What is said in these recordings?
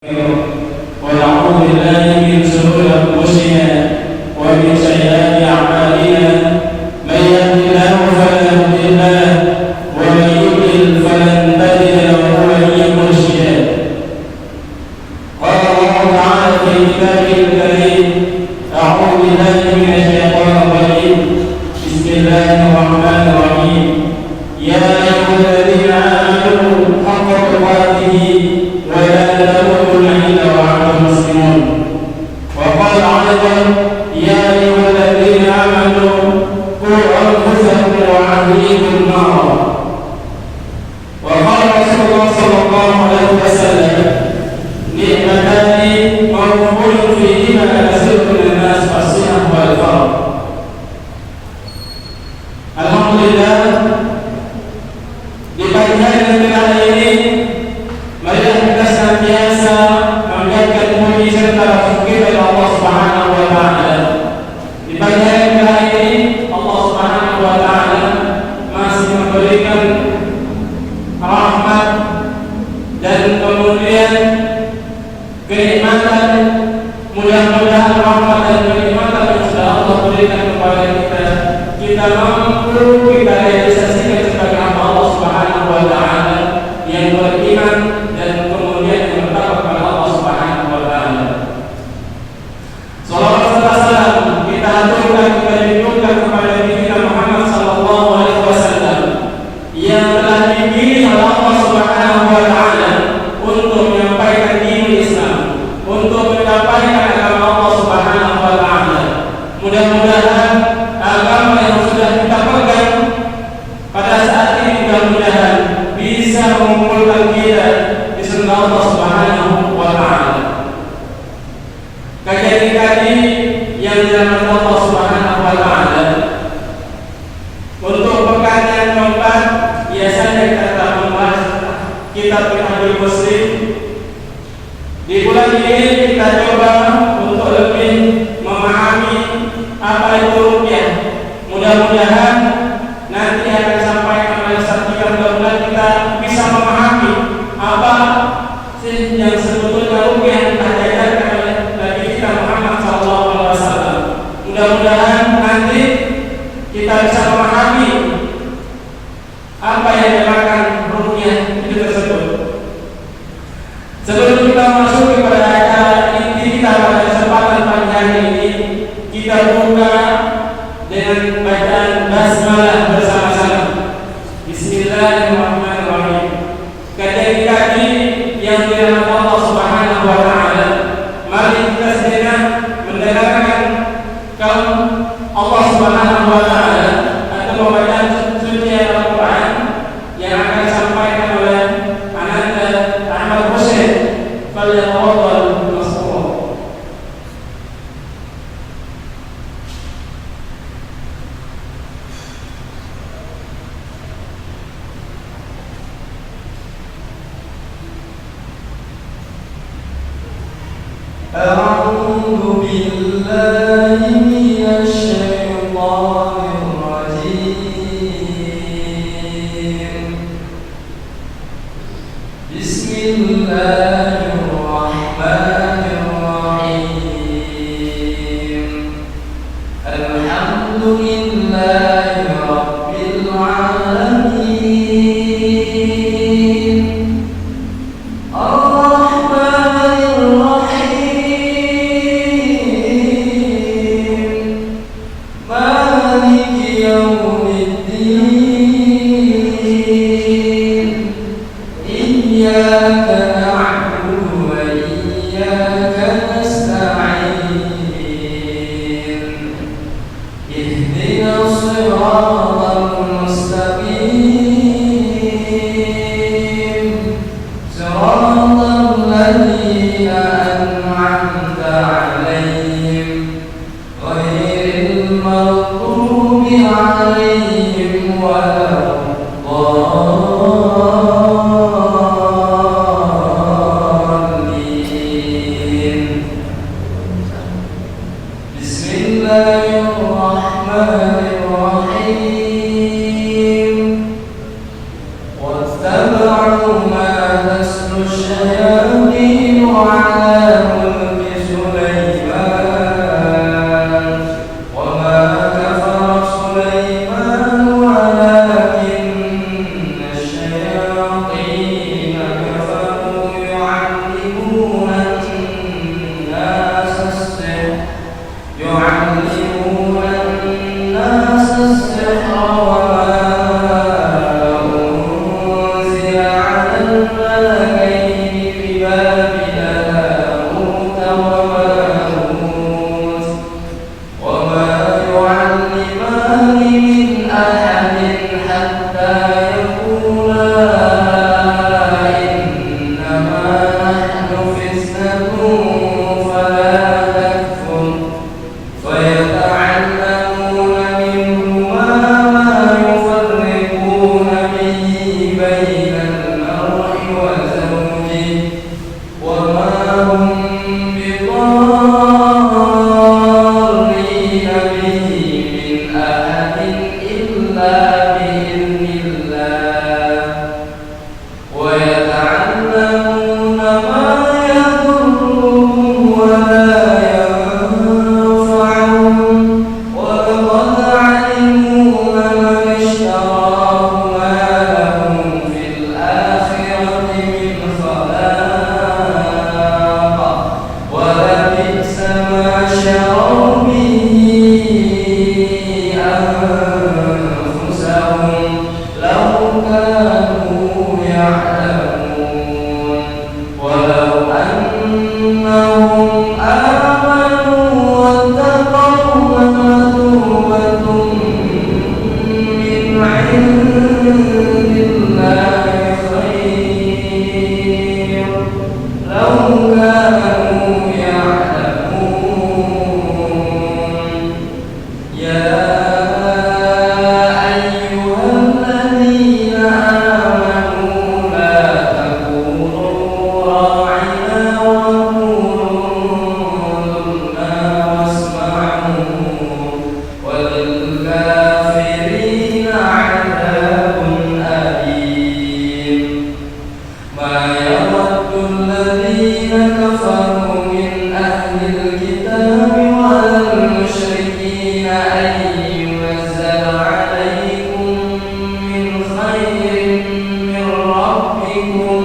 ونعوذ بالله من شرور أنفسنا ومن سيئات أعمالنا من يهد الله فلا مضل له ومن يضلل فلن تجد له وليا مرشدا. قال الله تعالى في كتابه الكريم: أعوذ بالله من الشيطان الرجيم. بسم الله الرحمن الرحيم. يا أيها الذين آمنوا حق تقاته ولا تموتن إلا وأنتم مسلمون. وقال أيضا: يا أيها الذين آمنوا قوا أنفسكم وأهليكم نارا. وقال رسول الله صلى الله عليه وسلم: نعمتان مغفور فيهما كثير من الناس الصحة والفرج. Alhamdulillah, di pagi hari yang kita ini marilah kita senantiasa memanjatkan puji serta syukur kepada Allah Subhanahu wa taala. Di pagi hari kita ini Allah Subhanahu wa taala masih memberikan rahmat dan kemudian kenikmatan. Mudah-mudahan rahmat dan kenikmatan yang sudah Allah berikan kepada kita mampu kita realisasikan sebagai hamba Allah Subhanahu wa taala yang beriman dan kemudian yang bertakwa kepada Allah Subhanahu wa taala. Salawat serta salam kita haturkan, kita junjungkan kepada Nabi kita Muhammad sallallahu alaihi wasallam yang telah dipilih oleh Allah Subhanahu wa taala untuk menyampaikan dinul Islam, untuk menyampaikan agama Allah Subhanahu wa taala. Mudah-mudahan agama yang sudah kita pegang pada saat ini mudah-mudahan bisa mengumpulkan kita di surga Allah Subhanahu wa taala. Kajian tadi yang dirahmati Allah Subhanahu wa taala, untuk pekan yang keempat biasanya kita telah membahas kitab Minhajul Muslim. Di bulan ini kita coba untuk lebih memahami apa itu ruqyah. Mudah-mudahan nanti akan disampaikan oleh Satya, mudah-mudahan kita bisa memahami apa sih yang sebetulnya ruqyah yang telah diajarkan oleh Nabi kita Muhammad SAW. Mudah-mudahan nanti kita bisa memahami apa yang dinamakan ruqyah itu tersebut. Sebelum kita masuk kepada acara inti kita pada kesempatan pagi hari ini, kita buka dengan bacaan basmalah bersama-sama. Bismillahirrahmanirrahim. Kaji yang dirahmati Allah Subhanahu wa taala, mari kita sejenak mendengarkan kalam Allah Subhanahu wa taala atau membacaan suci Al-Qur'an yang akan disampaikan oleh Ananda Ahmad Hussein. Falyatafadhal mas'kur. أعوذ بالله من الشيطان الرجيم. بسم الله الرحمن الرحيم. الحمد لله رب العالمين. الرحمن الرحيم. مالك يوم الدين. إياك نعبد وإياك نستعين. اهدنا الصراط المستقيم. صراط الذين أنعمت عليهم غير المغضوب عليهم ولا الضالين. بسم الله الرحمن الرحيم. واتبعوا ما تتلو الشياطين على فتنة فلا تكفر فيتعلمون منهما ما يفرقون به بين المرء وزوجه وما هم بضارين به من أحد إلا بإذن الله ويتعلمون ما يضرهم ولا ينفعهم ولقد علموا من اشتراه ما له في الآخرة من خلاق ولبئس ما شروا به أنفسهم لو كانوا يعلمون ولو أنهم آمنوا واتقوا لمثوبة من عند الله خير لو كانوا يعلمون يا أيها الذين آمنوا لا تقولوا راعنا وقولوا انظرنا واسمعوا وللكافرين عذاب أليم ما يود الذين كفروا من أهل الكتاب ولا المشركين أن ينزل عليكم من خير من ربكم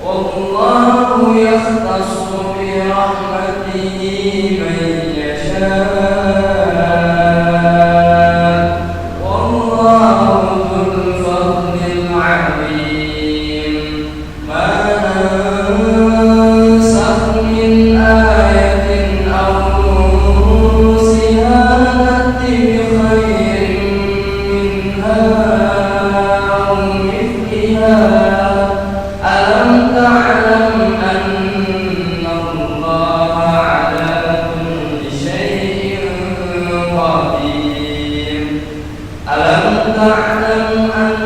والله يختص برحمته من يشاء والله ذو الفضل العظيم ما ننسخ من آية أو ننسها نأتي بخير منها أو مثلها ألم تعلم أن الله على كل شيء قدير ألم تعلم أن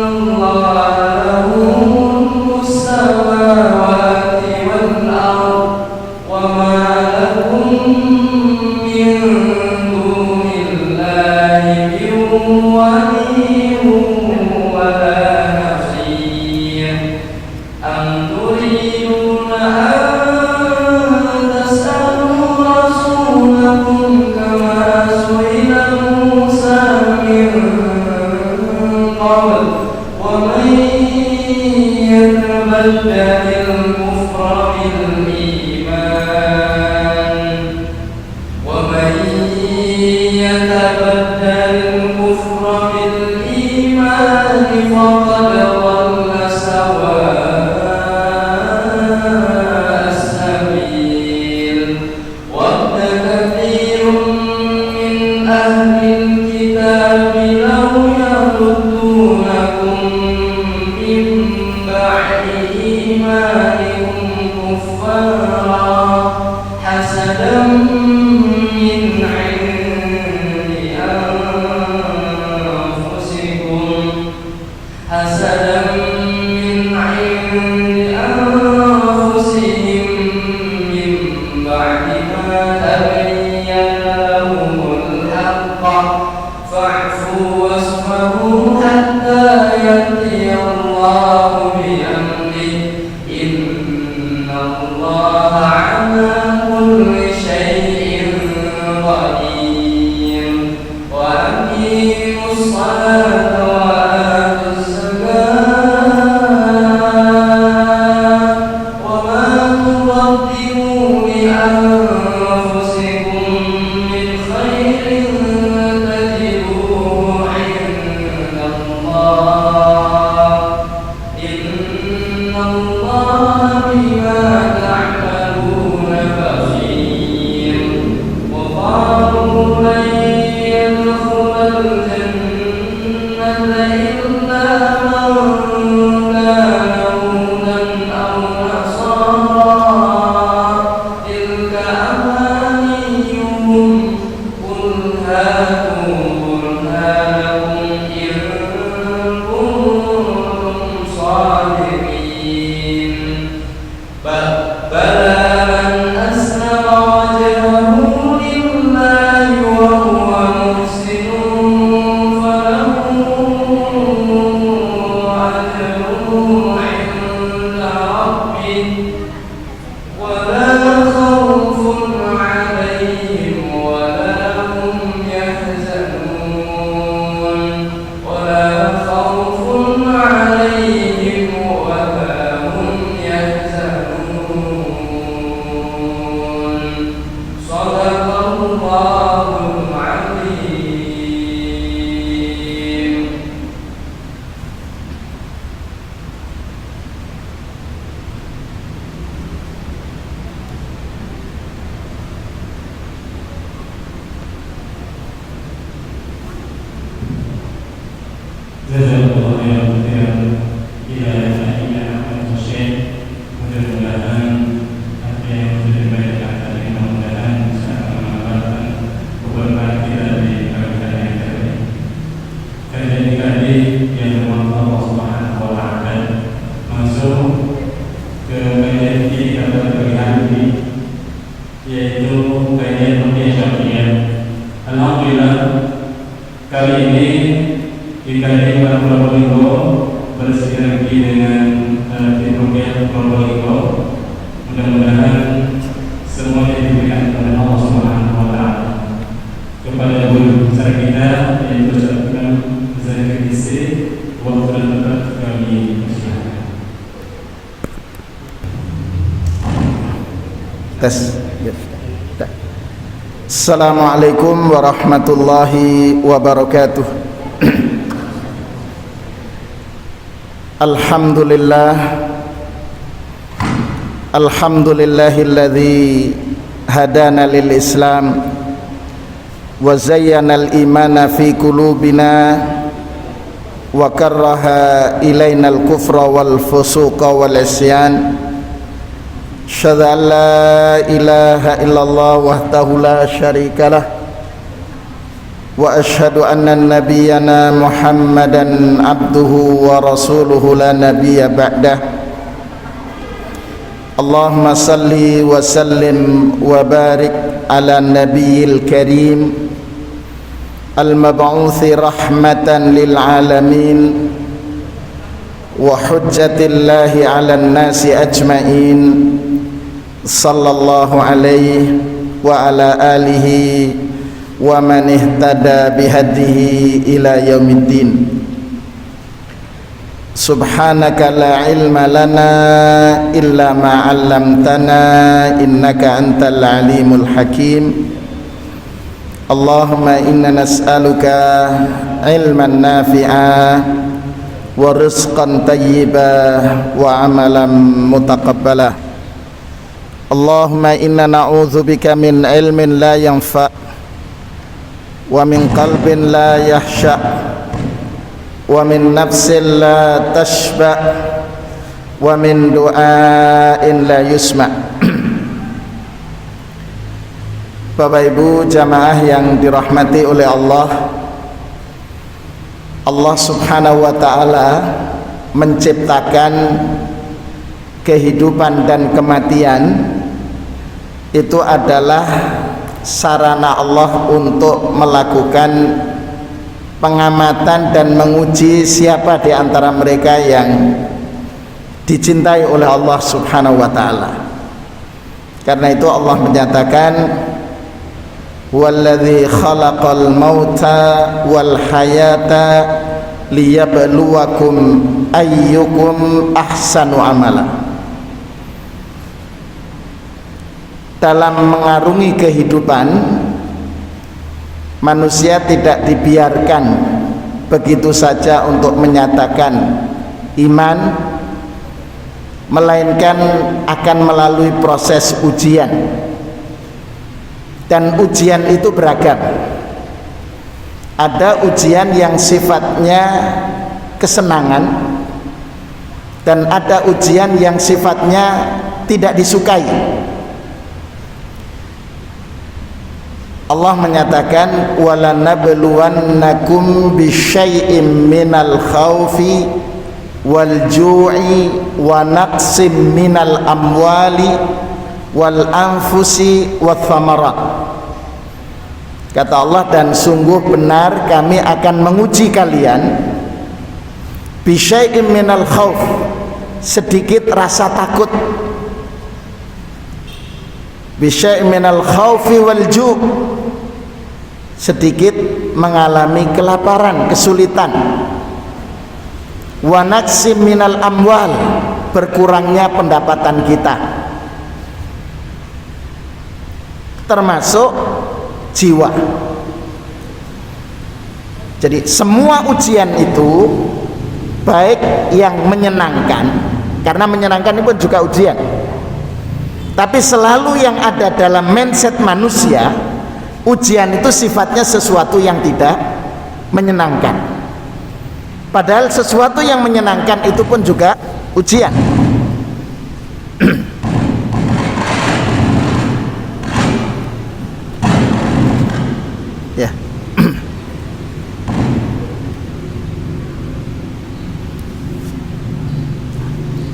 الله له ملك السماوات والأرض وما لكم من دون الله من ولي ولا نصير أم تريدون أن تسألوا رسولكم كما سئل موسى من قبل ومن يتبدل الكفر بالإيمان ومن يتبدل الكفر بالإيمان فقد ضل سواء السبيل ود كثير من أهل الكتاب لو يردونكم من بعد إيمانكم كفارا حسدا من عند أنفسكم من بعد ما تبين لهم الحق فاعفوا واصفحوا حتى يأتي الله بأمره إن الله على كل شيء قدير وأقيموا الصلاة وآتوا الزكاة وما تقدموا لأنفسكم من خير تجدوه عند الله إن الله بما تعملون بلى من أسلم وجهه لله وهو محسن فله أجره عند ربه ولا خوف عليهم ولا هم يحزنون ولا خوف عليهم ولا هم يحزنون صدق الله العظيم. Jazakallahu khairan ila Ahmad Hussein. Mudah-mudahan apa yang sudah dibacakan tadi mudah-mudahan bisa mengamalkan beban kita di keadaan yang terbaik. Kajian tadi yang bermanfaat Allah Subhanahu wa taala masuk ke kajian kita pada hari ini, yaitu kajian Ruqyah Syar'iyyah. Alhamdulillah kali ini kita di Probolinggo bersinergi dengan tim Ruqyah Probolinggo. Mudah-mudahan semuanya diberikan kepada Allah Subhanahu wa taala. Kepada guru besar kita yaitu Ustaz Zakir Isi, waktu dan tempat kami persilakan. Tes. Assalamualaikum warahmatullahi wabarakatuh. Alhamdulillah, alhamdulillahilladzi hadana lil Islam wa zayyana al imana fi qulubina wa karraha ilaina al kufra wal fusuqa wal isyan. Asyhadu an la ilaha illallah wahdahu la syarikalah wa asyhadu anna nabiyyana Muhammadan abduhu wa rasuluhu la nabiyya ba'dah. Allahumma salli wa sallim wa barik ala nabiyyil karim al-mab'uthi rahmatan lil alamin wa hujjatillahi ala an-nasi ajma'in sallallahu alaihi wa ala alihi wa man ihtada bihadihi ila yaumiddin. Subhanaka la ilma lana illa ma 'allamtana innaka antal alimul hakim. Allahumma inna nas'aluka ilman nafi'a wa rizqan tayyiba wa amalan mutaqabbala. Allahumma inna na'udzubika min ilmin la yanfa' wa min qalbin la yahsha' wa min nafsin la tashba' wa min du'ain la yusma'. Bapak Ibu jamaah yang dirahmati oleh Allah, Allah Subhanahu wa taala menciptakan kehidupan dan kematian itu adalah sarana Allah untuk melakukan pengamatan dan menguji siapa di antara mereka yang dicintai oleh Allah Subhanahu wa taala. Karena itu Allah menyatakan walladzi khalaqal mauta wal hayata liyabluwakum ayyukum ahsanu amala. Dalam mengarungi kehidupan manusia tidak dibiarkan begitu saja untuk menyatakan iman, melainkan akan melalui proses ujian, dan ujian itu beragam. Ada ujian yang sifatnya kesenangan dan ada ujian yang sifatnya tidak disukai. Allah menyatakan walanabluwannakum bisyai'im minal khaufi wal ju'i wa naqsim minal amwali wal anfusi wath thamarat. Kata Allah, dan sungguh benar kami akan menguji kalian bisyai'im minal khauf, sedikit rasa takut, bisyai'im minal khaufi wal ju', sedikit mengalami kelaparan, kesulitan, wa naqsim minal amwal, berkurangnya pendapatan kita, termasuk jiwa. Jadi semua ujian itu, baik yang menyenangkan, karena menyenangkan itu pun juga ujian, tapi selalu yang ada dalam mindset manusia, ujian itu sifatnya sesuatu yang tidak menyenangkan. Padahal sesuatu yang menyenangkan itu pun juga ujian. Ya.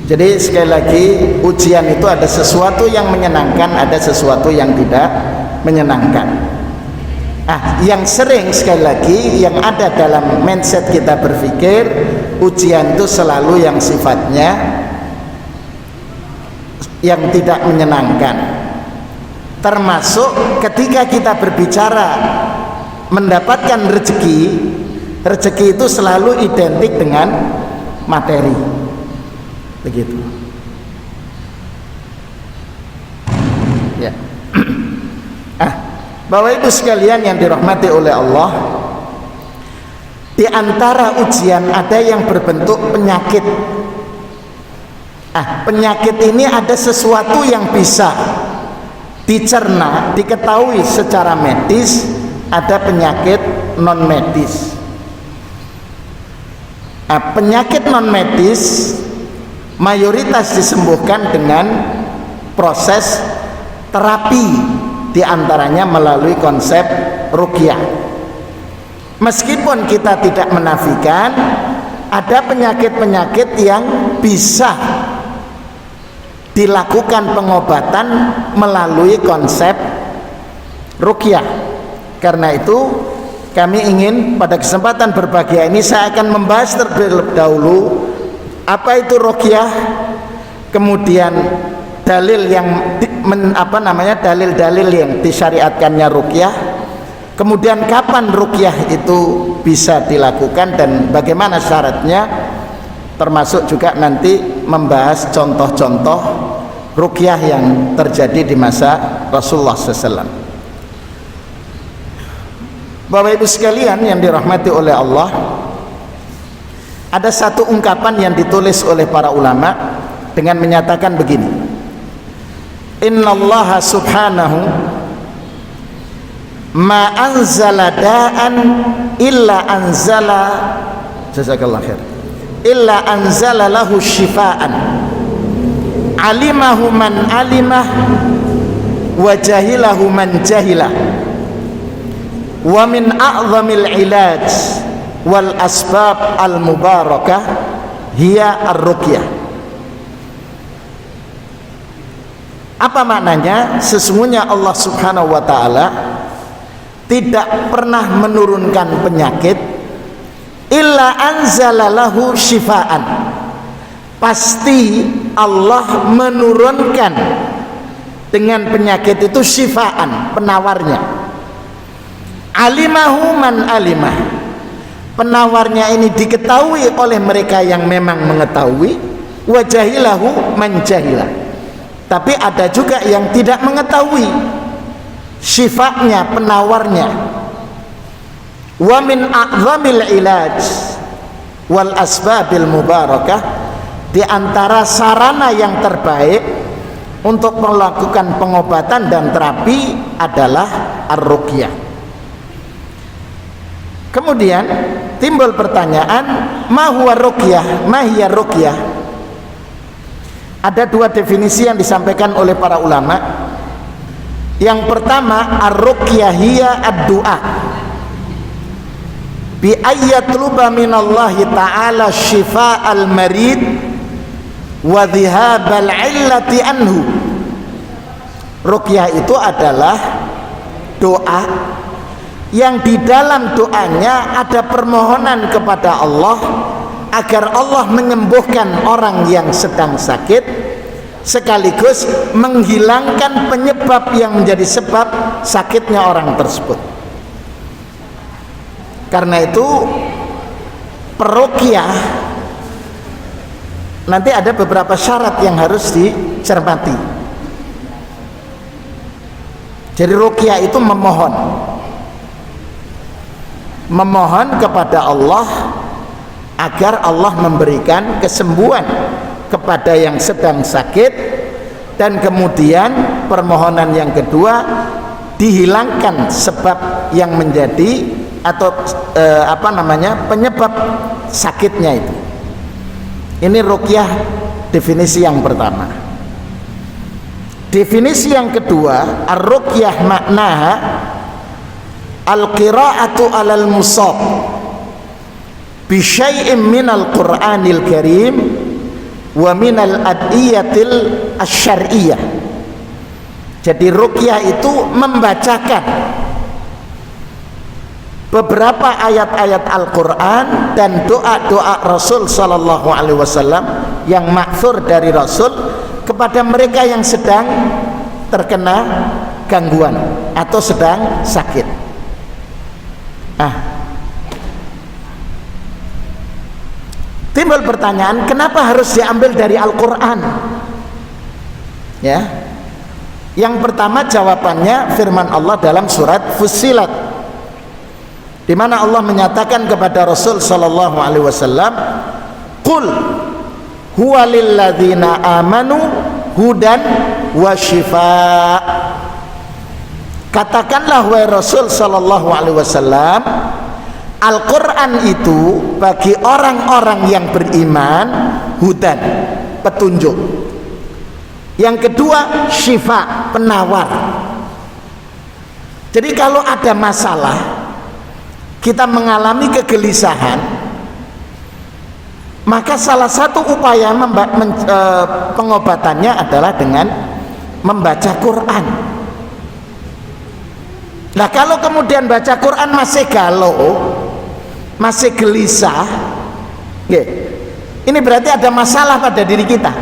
Jadi sekali lagi, ujian itu ada sesuatu yang menyenangkan, ada sesuatu yang tidak menyenangkan. Yang sering sekali lagi yang ada dalam mindset kita berpikir, ujian itu selalu yang sifatnya yang tidak menyenangkan. Termasuk ketika kita berbicara mendapatkan rezeki, rezeki itu selalu identik dengan materi, begitu ya. Bapak Ibu sekalian yang dirahmati oleh Allah, di antara ujian ada yang berbentuk penyakit. Penyakit ini ada sesuatu yang bisa dicerna, diketahui secara medis, ada penyakit non medis. Penyakit non medis mayoritas disembuhkan dengan proses terapi, diantaranya melalui konsep ruqyah. Meskipun kita tidak menafikan ada penyakit-penyakit yang bisa dilakukan pengobatan melalui konsep ruqyah. Karena itu kami ingin pada kesempatan berbahagia ini saya akan membahas terlebih dahulu apa itu ruqyah, kemudian dalil yang dalil-dalil yang disyariatkannya ruqyah, kemudian kapan ruqyah itu bisa dilakukan dan bagaimana syaratnya, termasuk juga nanti membahas contoh-contoh ruqyah yang terjadi di masa Rasulullah SAW. Bapak Ibu sekalian yang dirahmati oleh Allah, ada satu ungkapan yang ditulis oleh para ulama dengan menyatakan begini: Innallaha subhanahu ma anzala da'an illa anzala, jazakallah khair, illa anzala lahu shifaan alimahu man alimah wa jahilahu man jahilah wa min a'zamil ilaj wal asbab al mubarakah hiya ar-ruqyah. Apa maknanya? Sesungguhnya Allah subhanahu wa ta'ala tidak pernah menurunkan penyakit illa anzalalahu shifaan, pasti Allah menurunkan dengan penyakit itu shifaan, penawarnya. Alimahu man alimah, penawarnya ini diketahui oleh mereka yang memang mengetahui, wa jahilahu man jahilah, tapi ada juga yang tidak mengetahui syifatnya, penawarnya. Wa min a'zamil ilaj wal asbabil mubarakah, di antara sarana yang terbaik untuk melakukan pengobatan dan terapi adalah ar-ruqyah. Kemudian timbul pertanyaan, ma huwa ruqyah, ma hiya ruqyah? Ada dua definisi yang disampaikan oleh para ulama. Yang pertama, ar-ruqyah hiya ad-du'a. bi ayyatluba minallahi ta'ala syifa'al marid wa dhihabal illati anhu. Ruqyah itu adalah doa yang di dalam doanya ada permohonan kepada Allah agar Allah menyembuhkan orang yang sedang sakit, sekaligus menghilangkan penyebab yang menjadi sebab sakitnya orang tersebut. Karena itu peruqyah nanti ada beberapa syarat yang harus dicermati. Jadi ruqyah itu memohon kepada Allah agar Allah memberikan kesembuhan kepada yang sedang sakit, dan kemudian permohonan yang kedua dihilangkan sebab yang menjadi atau penyebab sakitnya itu. Ini ruqyah definisi yang pertama. Definisi yang kedua, ar-ruqyah maknaha al-qira'atu 'alal musab bi syai'in minal Qur'anil Karim wa minal adiyatil asy-syar'iyyah. Jadi ruqyah itu membacakan beberapa ayat-ayat Al-Quran dan doa-doa Rasul sallallahu alaihi wasallam yang ma'thur dari Rasul kepada mereka yang sedang terkena gangguan atau sedang sakit. Timbul pertanyaan, kenapa harus diambil dari Al-Quran? Ya, yang pertama jawabannya firman Allah dalam surat Fussilat, di mana Allah menyatakan kepada Rasul sallallahu alaihi wasallam, "Qul huwa lil ladzina amanu hudan wa syifaa." Katakanlah wahai Rasul sallallahu alaihi wasallam, Al-Quran itu bagi orang-orang yang beriman hudan, petunjuk. Yang kedua syifa, penawar. Jadi kalau ada masalah, kita mengalami kegelisahan, maka salah satu upaya pengobatannya adalah dengan membaca Quran. Nah, kalau kemudian baca Quran masih galau, masih gelisah, ini berarti ada masalah pada diri kita.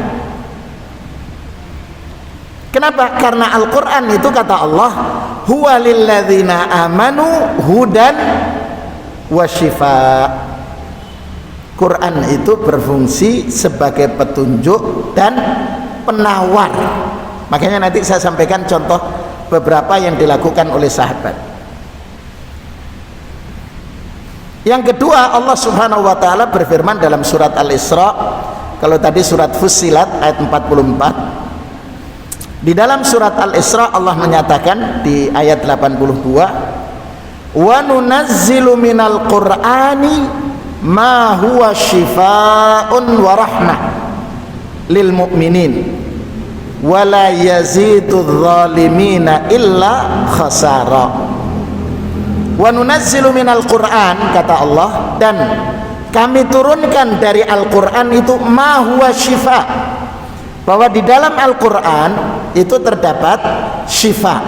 Kenapa? Karena Al-Quran itu kata Allah, huwa lilladzina amanu hudan wa syifa. Quran itu berfungsi sebagai petunjuk dan penawar. Makanya nanti saya sampaikan contoh beberapa yang dilakukan oleh sahabat. Yang kedua, Allah Subhanahu wa taala berfirman dalam surat Al-Isra, kalau tadi surat Fussilat ayat 44. Di dalam surat Al-Isra Allah menyatakan di ayat 82, "Wa nunazzilu minal Qur'ani ma huwa syifaa'un wa rahmah lil mu'minin wa la yazidudz zalimina illa khasara." Wa nunazzilu minal Qur'an, kata Allah, dan kami turunkan dari Al-Quran itu ma huwa syifa, bahwa di dalam Al-Quran itu terdapat syifa,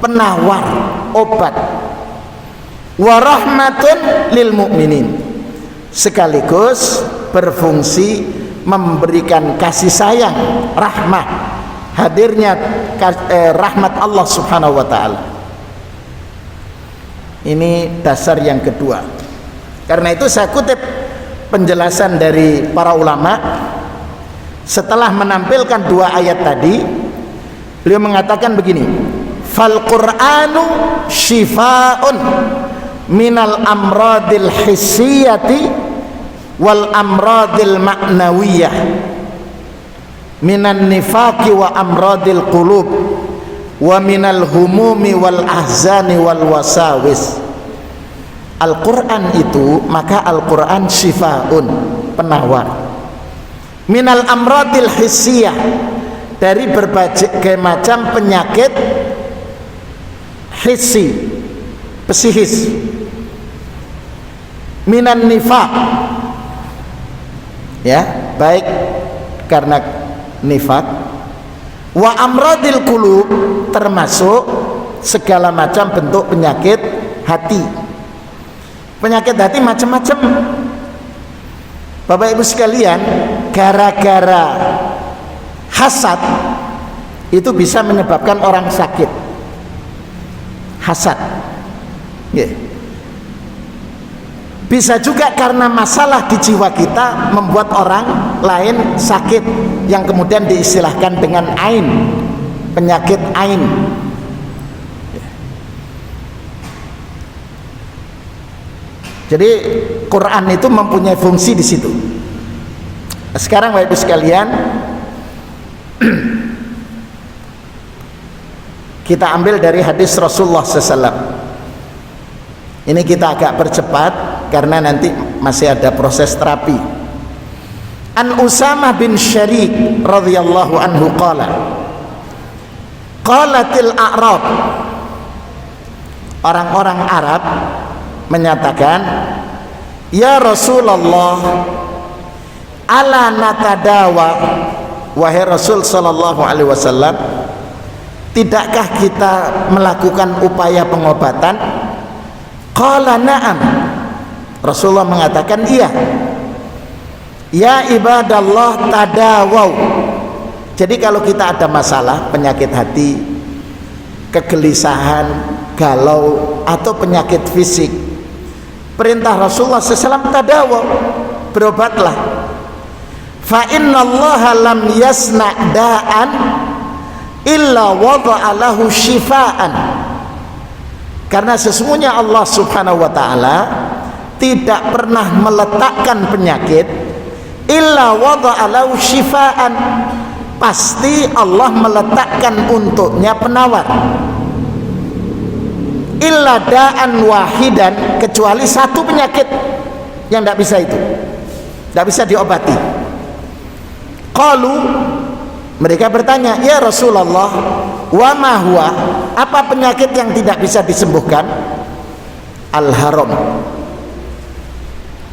penawar, obat, wa rahmatun lil mu'minin, sekaligus berfungsi memberikan kasih sayang, rahmah, hadirnya rahmat Allah Subhanahu wa ta'ala. Ini dasar yang kedua. Karena itu saya kutip penjelasan dari para ulama setelah menampilkan dua ayat tadi. Beliau mengatakan begini, fal qur'anu syifaa'un minal amradil hissiyati wal amradil ma'nawiyah minan nifaqi wa amradil qulub wa minal humumi wal ahzani wal wasawis. Al-Quran itu, maka Al-Quran syifaun, penawar, minal amradil hissiyah, dari berbagai macam penyakit hissi, psikis, minan nifaq, ya, baik karena nifaq, wa amradil qulub, termasuk segala macam bentuk penyakit hati. Penyakit hati macam-macam. Bapak Ibu sekalian, gara-gara hasad itu bisa menyebabkan orang sakit. Hasad, yeah. Bisa juga karena masalah di jiwa kita membuat orang lain sakit, yang kemudian diistilahkan dengan ain, penyakit ain. Jadi Quran itu mempunyai fungsi di situ. Sekarang Bapak Ibu sekalian, kita ambil dari hadis Rasulullah SAW. Ini kita agak percepat karena nanti masih ada proses terapi. An Usamah bin Syariq radhiyallahu anhu qala, qalatil a'rab, orang-orang Arab menyatakan, ya Rasulullah, ala natadawa, wahai Rasul sallallahu alaihi wasallam, tidakkah kita melakukan upaya pengobatan? Qala na'am, Rasulullah mengatakan iya. Ya ibadallah tadawau. Jadi kalau kita ada masalah penyakit hati, kegelisahan, galau, atau penyakit fisik, perintah Rasulullah SAW tadawau, berobatlah. Fa innallaha lam yasna' da'an illa wada'a lahu shifaan. Karena sesungguhnya Allah Subhanahu wa ta'ala tidak pernah meletakkan penyakit illa wada'a lahu shifaan, pasti Allah meletakkan untuknya penawar. Illa da'an wahidan, kecuali satu penyakit yang tidak bisa itu, tidak bisa diobati. Qalu, mereka bertanya, ya Rasulullah, wa ma huwa, apa penyakit yang tidak bisa disembuhkan? Al-haram,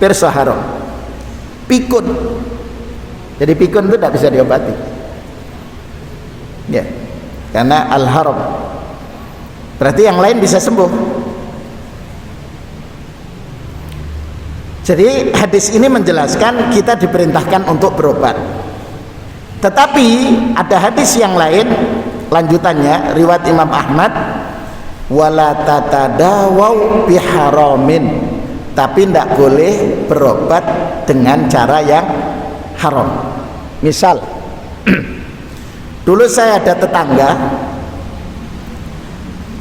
pirsa haram, pikun. Jadi pikun itu tidak bisa diobati, ya, karena al-haram. Berarti yang lain bisa sembuh. Jadi hadis ini menjelaskan kita diperintahkan untuk berobat. Tetapi ada hadis yang lain lanjutannya, riwayat Imam Ahmad, wala tatadawau biharamin, tapi tidak boleh berobat dengan cara yang haram. Misal dulu saya ada tetangga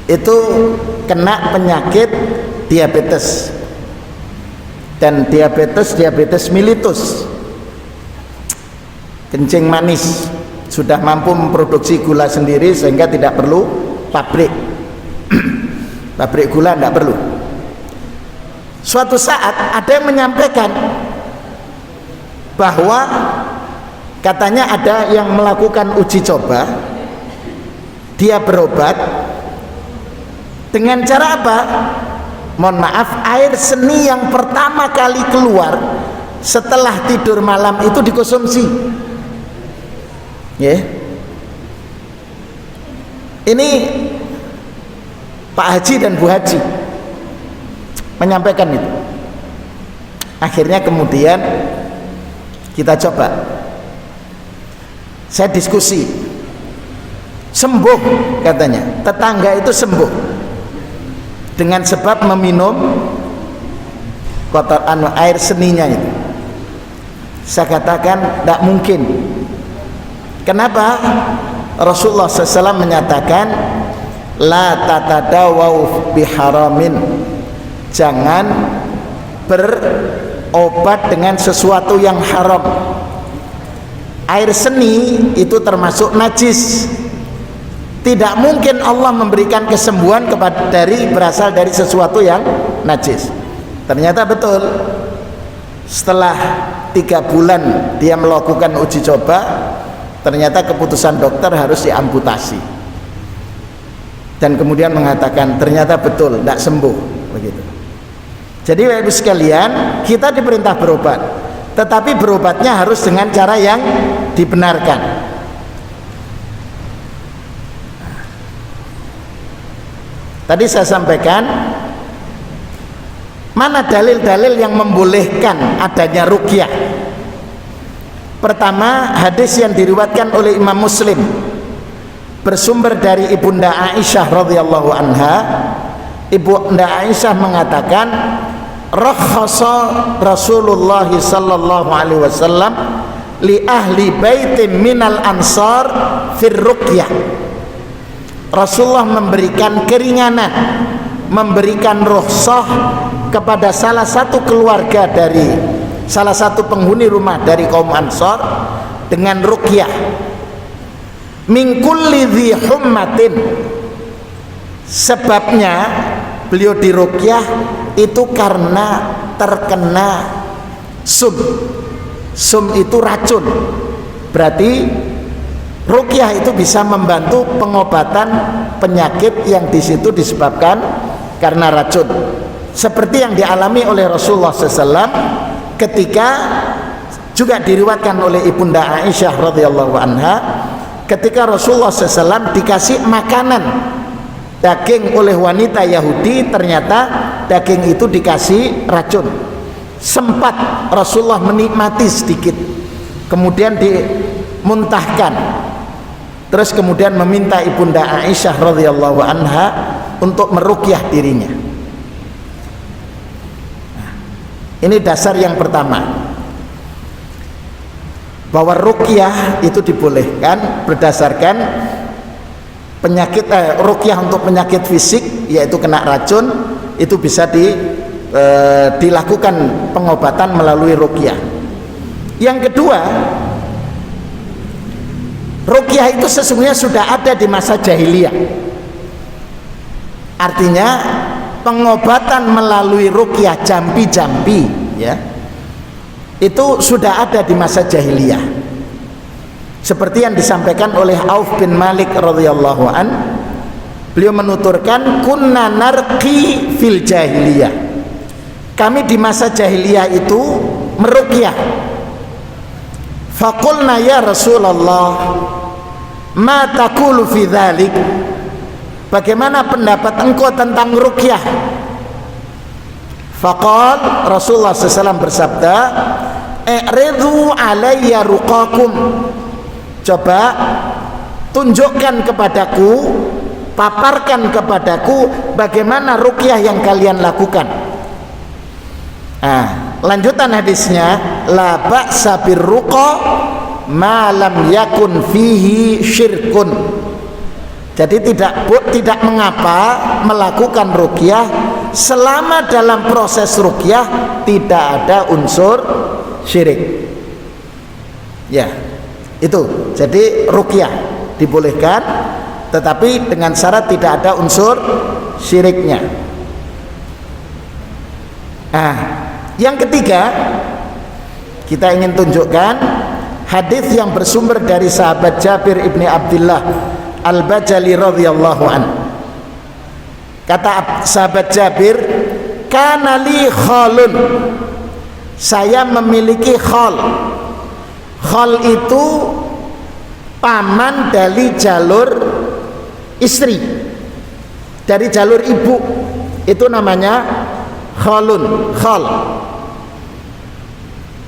itu kena penyakit diabetes, dan diabetes mellitus, kencing manis, sudah mampu memproduksi gula sendiri sehingga tidak perlu pabrik pabrik gula, tidak perlu. Suatu saat ada yang menyampaikan bahwa katanya ada yang melakukan uji coba, dia berobat dengan cara apa? Mohon maaf, air seni yang pertama kali keluar setelah tidur malam itu dikonsumsi. Ya, ini Pak Haji dan Bu Haji menyampaikan itu. Akhirnya kemudian kita coba, saya diskusi, sembuh katanya, tetangga itu sembuh dengan sebab meminum air seninya itu. Saya katakan tidak mungkin. Kenapa? Rasulullah SAW menyatakan la tatadawau biharamin, jangan berobat dengan sesuatu yang haram. Air seni itu termasuk najis. Tidak mungkin Allah memberikan kesembuhan berasal dari sesuatu yang najis. Ternyata betul. Setelah 3 bulan dia melakukan uji coba, ternyata keputusan dokter harus diamputasi. Dan kemudian mengatakan ternyata betul tidak sembuh, begitu. Jadi Bapak Ibu sekalian, kita diperintah berobat, tetapi berobatnya harus dengan cara yang dibenarkan. Tadi saya sampaikan, mana dalil-dalil yang membolehkan adanya ruqyah? Pertama, hadis yang diriwayatkan oleh Imam Muslim bersumber dari Ibunda Aisyah radhiyallahu anha. Ibunda Aisyah mengatakan, rakhasa Rasulullah sallallahu alaihi wasallam li ahli baitin minal ansar fir ruqyah. Rasulullah memberikan keringanan, memberikan rukhsah kepada salah satu keluarga dari salah satu penghuni rumah dari kaum Ansar dengan ruqyah. Min kulli dhi hummatin. Sebabnya beliau diruqyah itu karena terkena sum. Sum itu racun. Berarti ruqyah itu bisa membantu pengobatan penyakit yang di situ disebabkan karena racun. Seperti yang dialami oleh Rasulullah SAW ketika juga diriwayatkan oleh Ibunda Aisyah radhiyallahu anha, ketika Rasulullah SAW dikasih makanan daging oleh wanita Yahudi, ternyata daging itu dikasih racun. Sempat Rasulullah menikmati sedikit, kemudian dimuntahkan, terus kemudian meminta Ibunda Aisyah radhiyallahu anha untuk meruqyah dirinya. Ini dasar yang pertama, bahwa ruqyah itu dibolehkan berdasarkan penyakit ruqyah untuk penyakit fisik, yaitu kena racun, itu bisa dilakukan pengobatan melalui ruqyah. Yang kedua, ruqyah itu sesungguhnya sudah ada di masa jahiliyah. Artinya pengobatan melalui ruqyah jampi-jampi, ya, itu sudah ada di masa jahiliyah. Seperti yang disampaikan oleh Auf bin Malik radhiyallahu an, beliau menuturkan, kunna narqi fil jahiliyah. Kami di masa jahiliyah itu meruqyah. Faqulna ya Rasulullah, ma taqulu fi dzalik? Bagaimana pendapat engkau tentang ruqyah? Faqal, Rasulullah SAW bersabda, i'ridhu alayya ruqakum. Coba tunjukkan kepadaku, paparkan kepadaku bagaimana ruqyah yang kalian lakukan. Lanjutan hadisnya, la ba'sa birruqa ma lam yakun fihi syirkun. Jadi tidak mengapa melakukan ruqyah selama dalam proses ruqyah tidak ada unsur syirik. Ya, itu. Jadi ruqyah dibolehkan, tetapi dengan syarat tidak ada unsur syiriknya. Yang ketiga, kita ingin tunjukkan hadis yang bersumber dari sahabat Jabir ibni Abdullah Al-Bajali radhiyallahu an. Kata sahabat Jabir, kana li khalun, saya memiliki khal. Khal itu paman dari jalur istri, dari jalur ibu, itu namanya khalun, khal.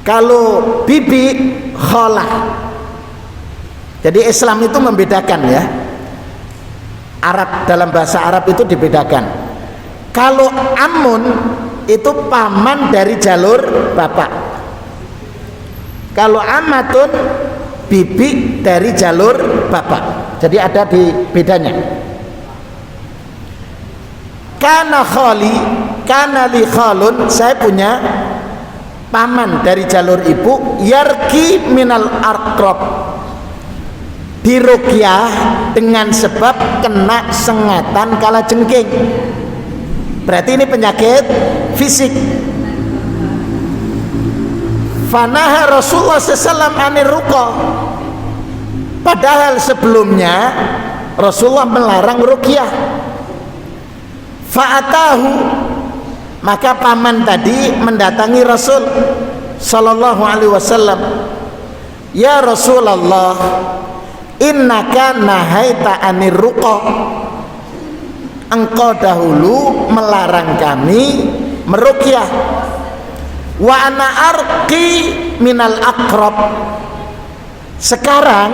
Kalau bibi, khalah. Jadi Islam itu membedakan, ya. Arab, dalam bahasa Arab itu dibedakan. Kalau amun itu paman dari jalur bapak. Kalau amatun, bibi dari jalur bapak. Jadi ada di bedanya. Kana khali, kana li khalun, saya punya paman dari jalur ibu, yarki minal arqrab, diruqyah dengan sebab kena sengatan kalajengking. Berarti ini penyakit fisik. Fanaha Rasulullah SAW anir ruqa, padahal sebelumnya Rasulullah melarang ruqyah. Fa'atahu, Maka paman tadi mendatangi Rasul sallallahu alaihi wasallam, "Ya Rasulullah, innaka nahaita anir ruqa." Engkau dahulu melarang kami meruqyah. Wa ana arqi minal aqrab. Sekarang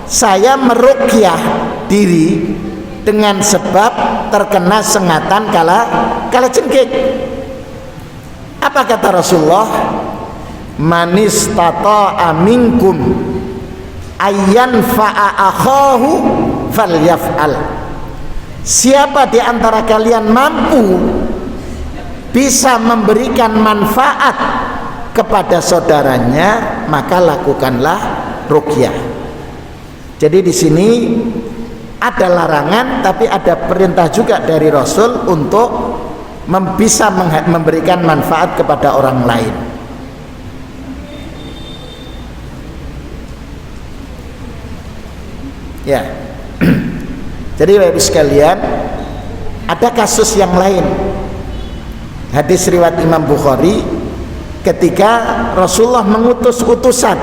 saya meruqyah diri dengan sebab terkena sengatan kala cengkeh. Apa kata Rasulullah? Manis tata'a minkum ayyan fa'a akhahu falyaf'al. Siapa di antara kalian mampu bisa memberikan manfaat kepada saudaranya, maka lakukanlah ruqyah. Jadi di sini ada larangan, tapi ada perintah juga dari Rasul untuk bisa memberikan manfaat kepada orang lain. Ya. Jadi Bapak sekalian, ada kasus yang lain. Hadis riwayat Imam Bukhari, ketika Rasulullah mengutus utusan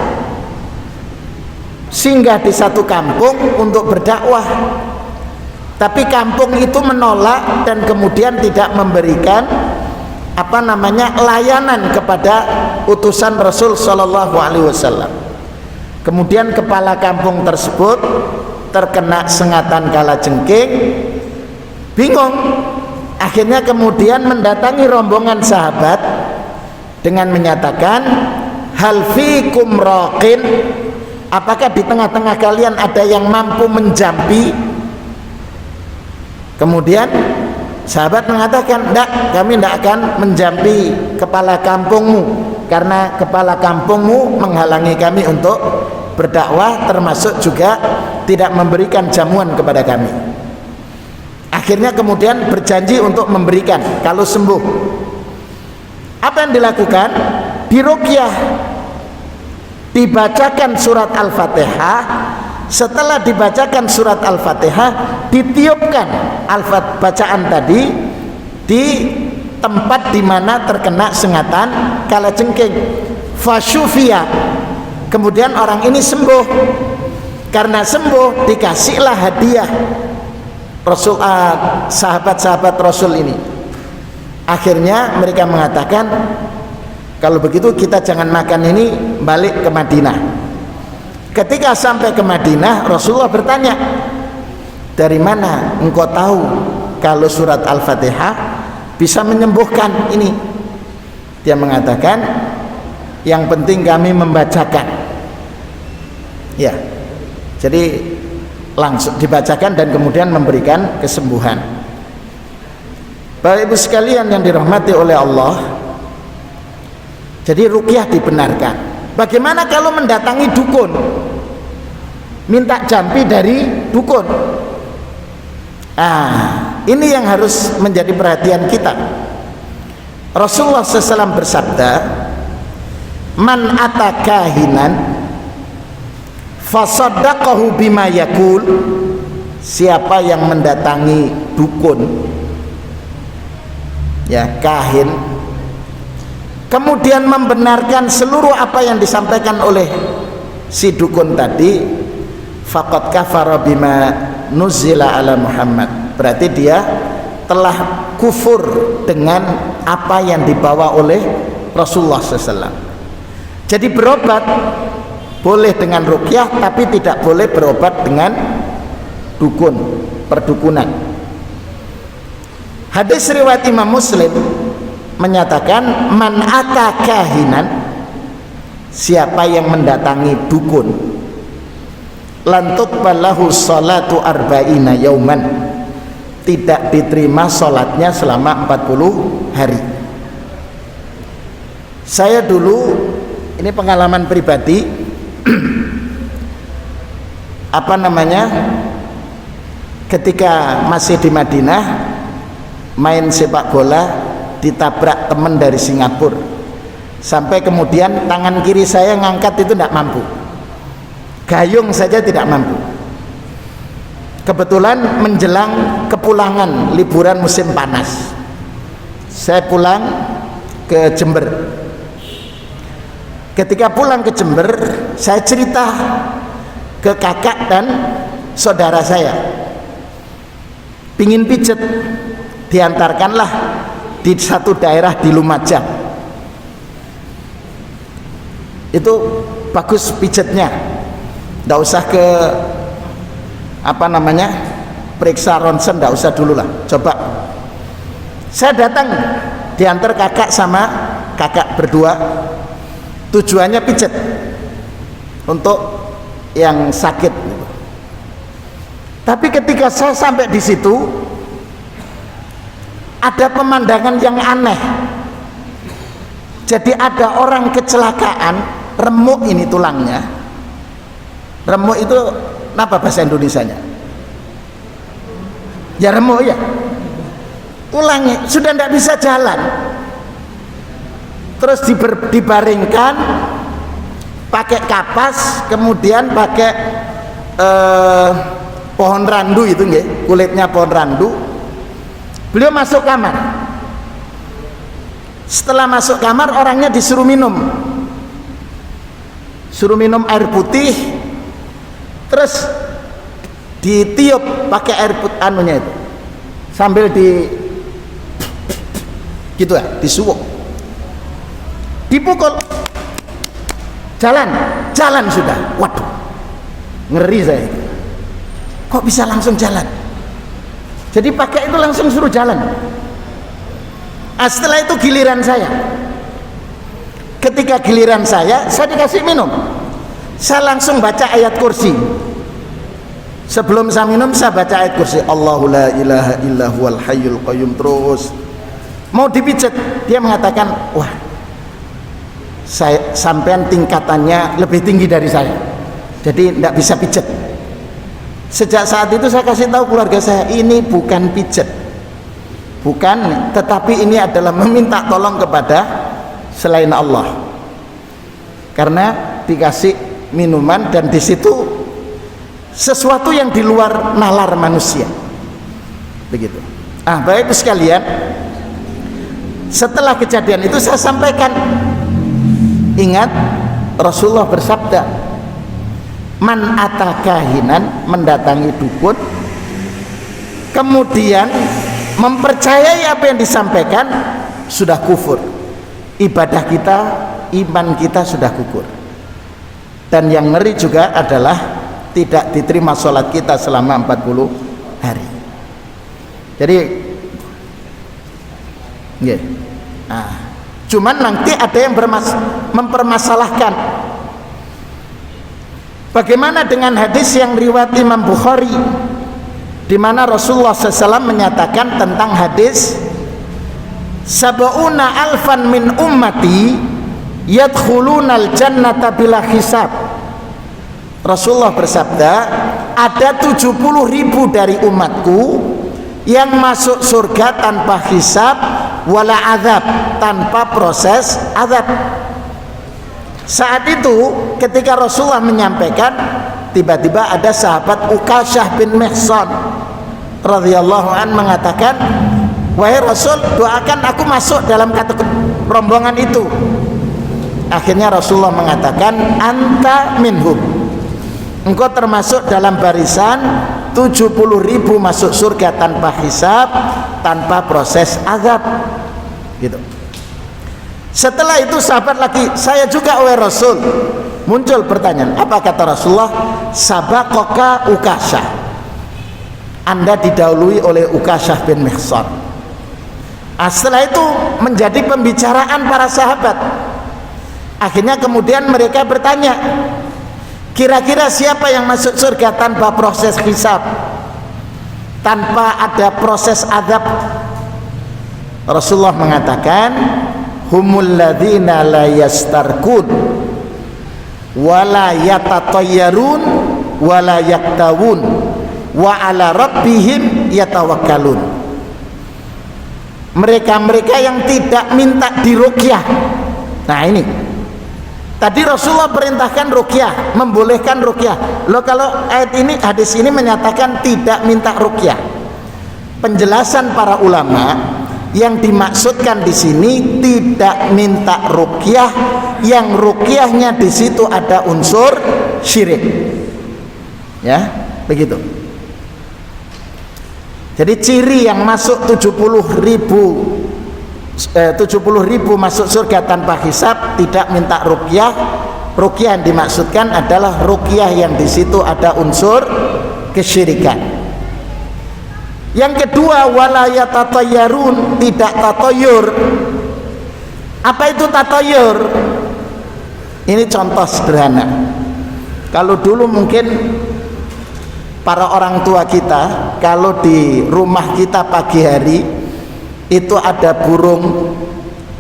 singgah di satu kampung untuk berdakwah, tapi kampung itu menolak dan kemudian tidak memberikan layanan kepada utusan Rasul sallallahu alaihi wasallam. Kemudian kepala kampung tersebut terkena sengatan kalajengking, bingung. Akhirnya kemudian mendatangi rombongan sahabat dengan menyatakan, hal fikum raqin, apakah di tengah-tengah kalian ada yang mampu menjampi? Kemudian sahabat mengatakan, tidak, kami tidak akan menjampi kepala kampungmu, karena kepala kampungmu menghalangi kami untuk berdakwah, termasuk juga tidak memberikan jamuan kepada kami. Akhirnya kemudian berjanji untuk memberikan kalau sembuh. Apa yang dilakukan? Diruqyah, dibacakan surat Al-Fatihah. Setelah dibacakan surat Al-Fatihah, ditiupkan bacaan tadi di tempat di mana terkena sengatan kalajengking. Fasyufiya, kemudian orang ini sembuh. Karena sembuh, dikasihlah hadiah Rasul, sahabat-sahabat Rasul ini. Akhirnya mereka mengatakan, kalau begitu kita jangan makan ini, balik ke Madinah. Ketika sampai ke Madinah, Rasulullah bertanya, dari mana engkau tahu kalau surat Al-Fatihah bisa menyembuhkan ini? Dia mengatakan, yang penting kami membacakan. Ya, jadi langsung dibacakan dan kemudian memberikan kesembuhan. Bapak Ibu sekalian yang dirahmati oleh Allah, jadi ruqyah dibenarkan. Bagaimana kalau mendatangi dukun, minta jampi dari dukun? Ini yang harus menjadi perhatian kita. Rasulullah SAW bersabda, man atakahinan fasaddaqahu bima yakul, siapa yang mendatangi dukun, ya kahin, kemudian membenarkan seluruh apa yang disampaikan oleh si dukun tadi, faqad kafara bima nuzila ala Muhammad, berarti dia telah kufur dengan apa yang dibawa oleh Rasulullah SAW. Jadi berobat boleh dengan ruqyah, tapi tidak boleh berobat dengan dukun, perdukunan. Hadis riwayat Imam Muslim menyatakan, man ata kahinan, siapa yang mendatangi dukun, lantut balahu salatu arba'ina yauman, tidak diterima salatnya selama 40 hari. Saya dulu, ini pengalaman pribadi, ketika masih di Madinah main sepak bola, ditabrak teman dari Singapura, sampai kemudian tangan kiri saya ngangkat itu tidak mampu, gayung saja tidak mampu. Kebetulan menjelang kepulangan liburan musim panas, saya pulang ke Jember. Ketika pulang ke Jember, saya cerita ke kakak dan saudara saya, pingin pijet, diantarkanlah di satu daerah di Lumajang. Itu bagus pijetnya, nggak usah ke periksa ronsen, nggak usah dulu lah, coba. Saya datang, diantar kakak sama kakak berdua, tujuannya pijet untuk yang sakit. Tapi ketika saya sampai di situ, ada pemandangan yang aneh. Jadi ada orang kecelakaan, remuk ini tulangnya. Remuk itu apa bahasa Indonesianya? Ya remuk ya. Tulangnya sudah tidak bisa jalan. Terus dibaringkan pakai kapas, kemudian pakai pohon randu itu nggih, kulitnya pohon randu. Beliau masuk kamar. Setelah masuk kamar, orangnya disuruh minum. Suruh minum air putih. Terus ditiup pakai air putih anunya itu. Sambil gitu ya, disuwuk. Dipukul. Jalan sudah. Waduh. Ngeri saya itu. Kok bisa langsung jalan? Jadi pakai itu langsung suruh jalan. Setelah itu giliran saya. Ketika giliran saya dikasih minum. Saya langsung baca ayat kursi. Sebelum saya minum, saya baca ayat kursi. Allahu la ilaha illa huwal hayyul qayyum. Terus mau dipijet, dia mengatakan, wah, saya sampean tingkatannya lebih tinggi dari saya, jadi tidak bisa pijet. Sejak saat itu saya kasih tahu keluarga saya, ini bukan pijet, bukan, tetapi ini adalah meminta tolong kepada selain Allah, karena dikasih minuman dan di situ sesuatu yang di luar nalar manusia, begitu. Baik sekalian, setelah kejadian itu saya sampaikan, ingat Rasulullah bersabda, man atakahinan, mendatangi dukun, kemudian mempercayai apa yang disampaikan, sudah kufur. Ibadah kita, iman kita sudah gugur. Dan yang ngeri juga adalah tidak diterima sholat kita selama 40 hari. Jadi yeah. Cuman nanti ada yang mempermasalahkan, bagaimana dengan hadis yang riwayat Imam Bukhari, di mana Rasulullah SAW menyatakan tentang hadis sab'una alfan min ummati yadkhulunal jannata bila hisab. Rasulullah bersabda, ada 70.000 dari umatku yang masuk surga tanpa hisab wala azab, tanpa proses azab. Saat itu ketika Rasulullah menyampaikan, tiba-tiba ada sahabat Ukasyah bin Mihsan radhiyallahu an mengatakan, wahai Rasul, doakan aku masuk dalam kategori rombongan itu. Akhirnya Rasulullah mengatakan, anta minhum, engkau termasuk dalam barisan 70.000 masuk surga tanpa hisab, tanpa proses azab, gitu. Setelah itu sahabat lagi, saya juga wahai Rasul. Muncul pertanyaan, apa kata Rasulullah? Sabaqaka Ukasyah, Anda didahului oleh Ukasyah bin Mihsan. Setelah itu menjadi pembicaraan para sahabat. Akhirnya kemudian mereka bertanya, kira-kira siapa yang masuk surga tanpa proses hisab, tanpa ada proses azab? Rasulullah mengatakan, humul ladzina la yastarkun wala yatatayyarun wala yaktawun wa ala rabbihim yatawakkalun. Mereka-mereka yang tidak minta diruqyah. Nah ini tadi Rasulullah perintahkan ruqyah, membolehkan ruqyah. Loh, kalau ayat ini, hadis ini menyatakan tidak minta ruqyah. Penjelasan para ulama, Yang dimaksudkan di sini tidak minta ruqyah, yang ruqyahnya di situ ada unsur syirik. Ya, begitu. Jadi ciri yang masuk 70.000 masuk surga tanpa hisab tidak minta ruqyah. Ruqyah yang dimaksudkan adalah ruqyah yang di situ ada unsur kesyirikan. Yang kedua, wala yatatayyarun, tidak tatayur. Apa itu tatayur? Ini contoh sederhana. Kalau dulu mungkin para orang tua kita, kalau di rumah kita pagi hari itu ada burung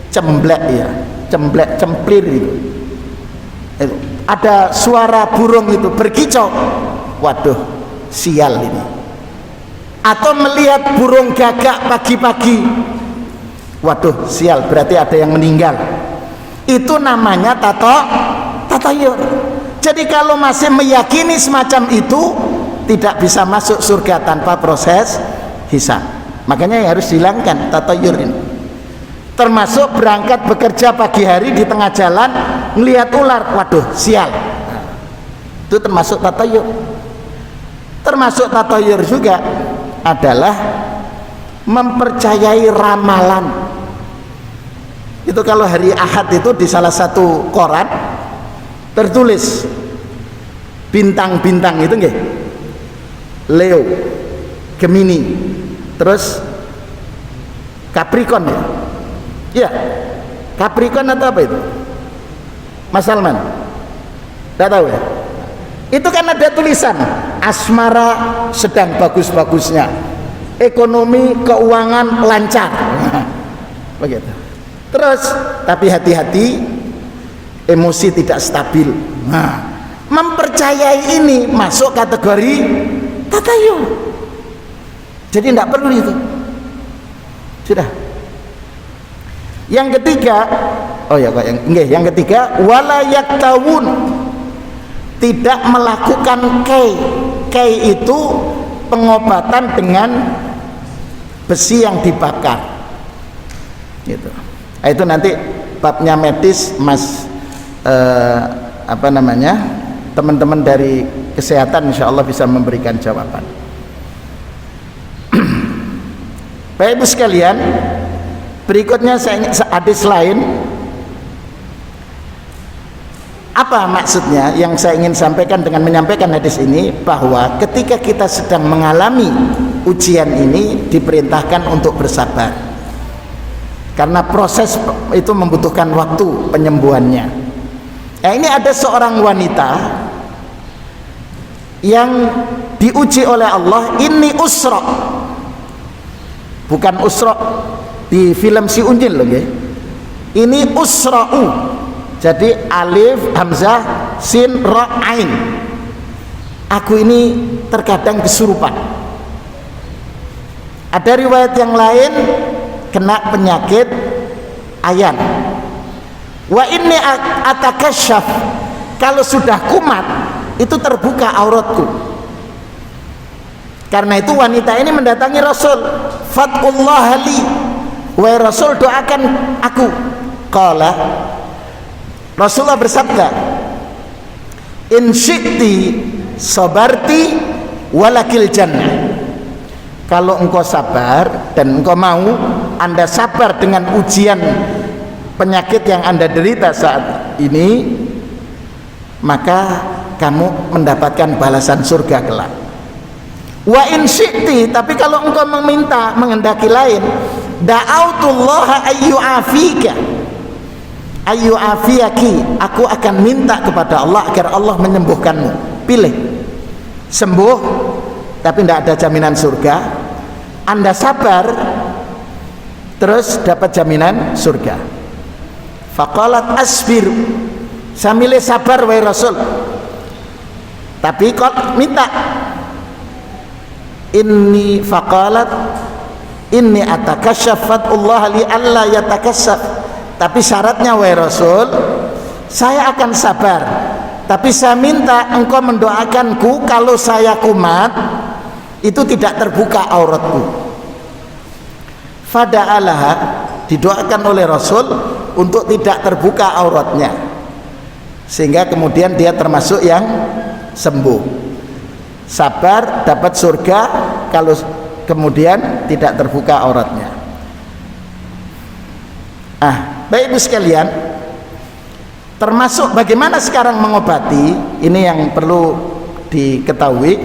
cemblek ya, cemblek cemplir itu. Ada suara burung itu berkicau, waduh sial ini. Atau melihat burung gagak pagi-pagi, waduh sial, berarti ada yang meninggal. Itu namanya tatayur. Jadi kalau masih meyakini semacam itu, tidak bisa masuk surga tanpa proses hisab. Makanya yang harus dihilangkan tatayur ini. Termasuk berangkat bekerja pagi hari di tengah jalan melihat ular, waduh sial. Itu termasuk tatayur. Termasuk tatayur juga adalah mempercayai ramalan. Itu kalau hari Ahad itu di salah satu koran tertulis bintang-bintang itu nggih, Leo, Gemini, terus Capricorn ya. Iya, Capricorn atau apa itu? Mas Salman? Tidak tahu ya? Itu kan ada tulisan asmara sedang bagus-bagusnya, ekonomi keuangan lancar. Begitu. Terus, tapi hati-hati, emosi tidak stabil. Nah, mempercayai ini masuk kategori tatayur. Jadi tidak perlu itu. Sudah. Yang ketiga, yang ketiga, wala yaktawun, tidak melakukan kai itu pengobatan dengan besi yang dibakar. Gitu. Nah, itu nanti babnya medis, Mas teman-teman dari kesehatan insya Allah bisa memberikan jawaban. Baik Ibu sekalian, berikutnya saya ingin hadis lain. Apa maksudnya yang saya ingin sampaikan dengan menyampaikan hadis ini? Bahwa ketika kita sedang mengalami ujian ini, diperintahkan untuk bersabar, karena proses itu membutuhkan waktu penyembuhannya. Nah, ini ada seorang wanita yang diuji oleh Allah. Ini usra, bukan usra di film Si Unjil loh ya. Ini usra'u, jadi alif, hamzah, sin, ra, ain. Aku ini terkadang kesurupan. Ada riwayat yang lain kena penyakit ayan. Wa inni atakasyaf, kalau sudah kumat itu terbuka auratku. Karena itu wanita ini mendatangi Rasul, fatullah li, wahai Rasul doakan aku. Qala, Rasulullah bersabda, in syi'ti sabarti walakil jannah. Kalau engkau sabar dan engkau mau, Anda sabar dengan ujian penyakit yang Anda derita saat ini, maka kamu mendapatkan balasan surga kelak. Wa in syi'ti, tapi kalau engkau meminta, menghendaki lain, da'autullaha ayyu'afika, ayyu'afiyaki, aku akan minta kepada Allah agar Allah menyembuhkanmu. Pilih, sembuh tapi tidak ada jaminan surga, Anda sabar terus dapat jaminan surga. Faqalat asbir, saya milih sabar wahai Rasul, tapi kok minta. Inni faqalat inni atakasyafat Allah li alla yatakasyaf, tapi syaratnya wahai Rasul, saya akan sabar, tapi saya minta engkau mendoakanku kalau saya kumat itu tidak terbuka auratku. fada'alaha, didoakan oleh Rasul untuk tidak terbuka auratnya, sehingga kemudian dia termasuk yang sembuh, sabar dapat surga kalau kemudian tidak terbuka auratnya. Baik Ibu sekalian, termasuk bagaimana sekarang mengobati, ini yang perlu diketahui.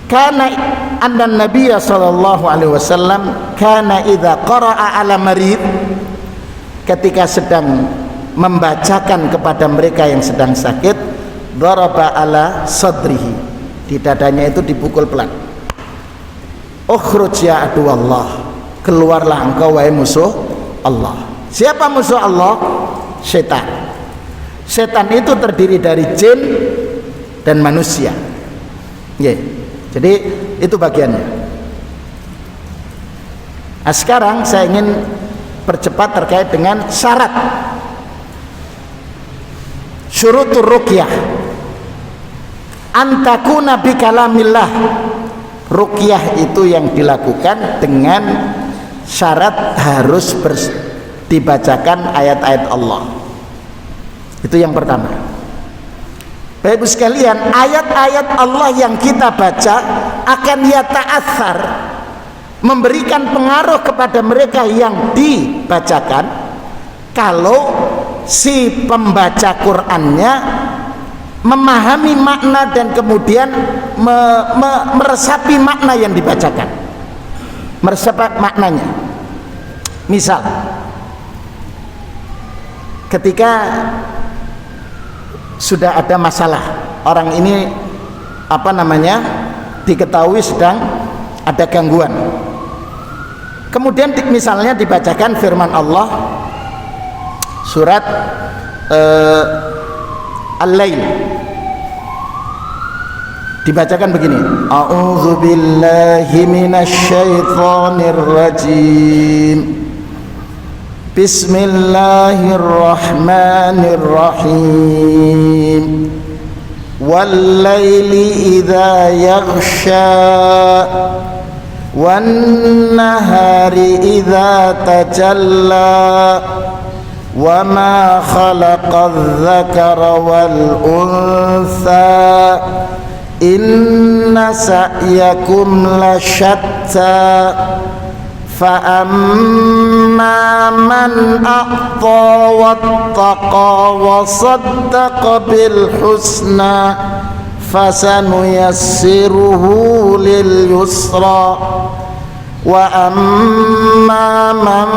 Karena anna Nabi sallallahu alaihi wasallam kana idza qara'a ala marid, ketika sedang membacakan kepada mereka yang sedang sakit, daraba ala sadrihi, di dadanya itu dipukul pelan. Ukhruj ya adu Allah, keluarlah engkau wahai musuh Allah. Siapa musuh Allah? Setan. Setan itu terdiri dari jin dan manusia. Jadi itu bagiannya. Nah, sekarang saya ingin percepat terkait dengan syarat syurutur ruqyah. Antakuna bi kalamillah. Ruqyah itu yang dilakukan dengan syarat harus dibacakan ayat-ayat Allah. Itu yang pertama. Bapak Ibu sekalian, ayat-ayat Allah yang kita baca akan yata'athar, memberikan pengaruh kepada mereka yang dibacakan kalau si pembaca Qur'annya memahami makna dan kemudian meresapi makna yang dibacakan, meresapi maknanya. Misal ketika sudah ada masalah, orang ini diketahui sedang ada gangguan, kemudian misalnya dibacakan firman Allah surat Al-Lail, dibacakan begini, a'udzu billahi minasyaitonir rajim, bismillahirrahmanirrahim, wal-laili idza yaghsha, wan-nahari idza tajalla, wa ma khalaqadz-dzakara wal-untha, inna sa'yakum lasyatta, فَأَمَّا مَنْ أَعْطَى وَاتَّقَى وَصَدَّقَ بِالْحُسْنَى فَسَنُيَسِّرُهُ لِلْيُسْرَى وَأَمَّا مَنْ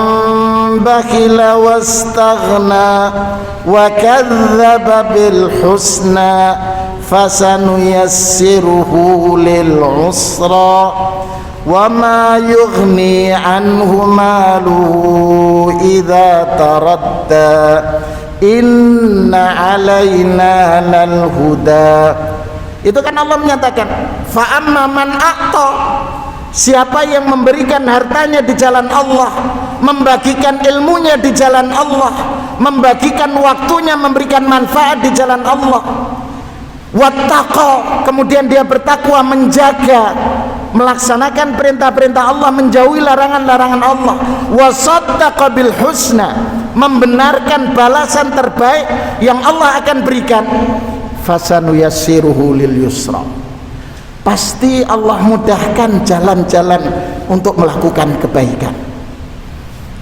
بَخِلَ وَاسْتَغْنَى وَكَذَّبَ بِالْحُسْنَى فَسَنُيَسِّرُهُ لِلْعُسْرَى وَمَا يُغْنِي عَنْهُ مَالُهُ إِذَا تَرَدَّى إِنَّ عَلَيْنَا لَلْهُدَى. Itu kan Allah menyatakan, فَأَمَّا مَنْ أَعْطَى, siapa yang memberikan hartanya di jalan Allah, membagikan ilmunya di jalan Allah, membagikan waktunya, memberikan manfaat di jalan Allah, wattaqa, kemudian dia bertakwa, menjaga, melaksanakan perintah-perintah Allah, menjauhi larangan-larangan Allah, wasaddaqa bil husna, membenarkan balasan terbaik yang Allah akan berikan, fasanuyassiruhu lil yusra, pasti Allah mudahkan jalan-jalan untuk melakukan kebaikan.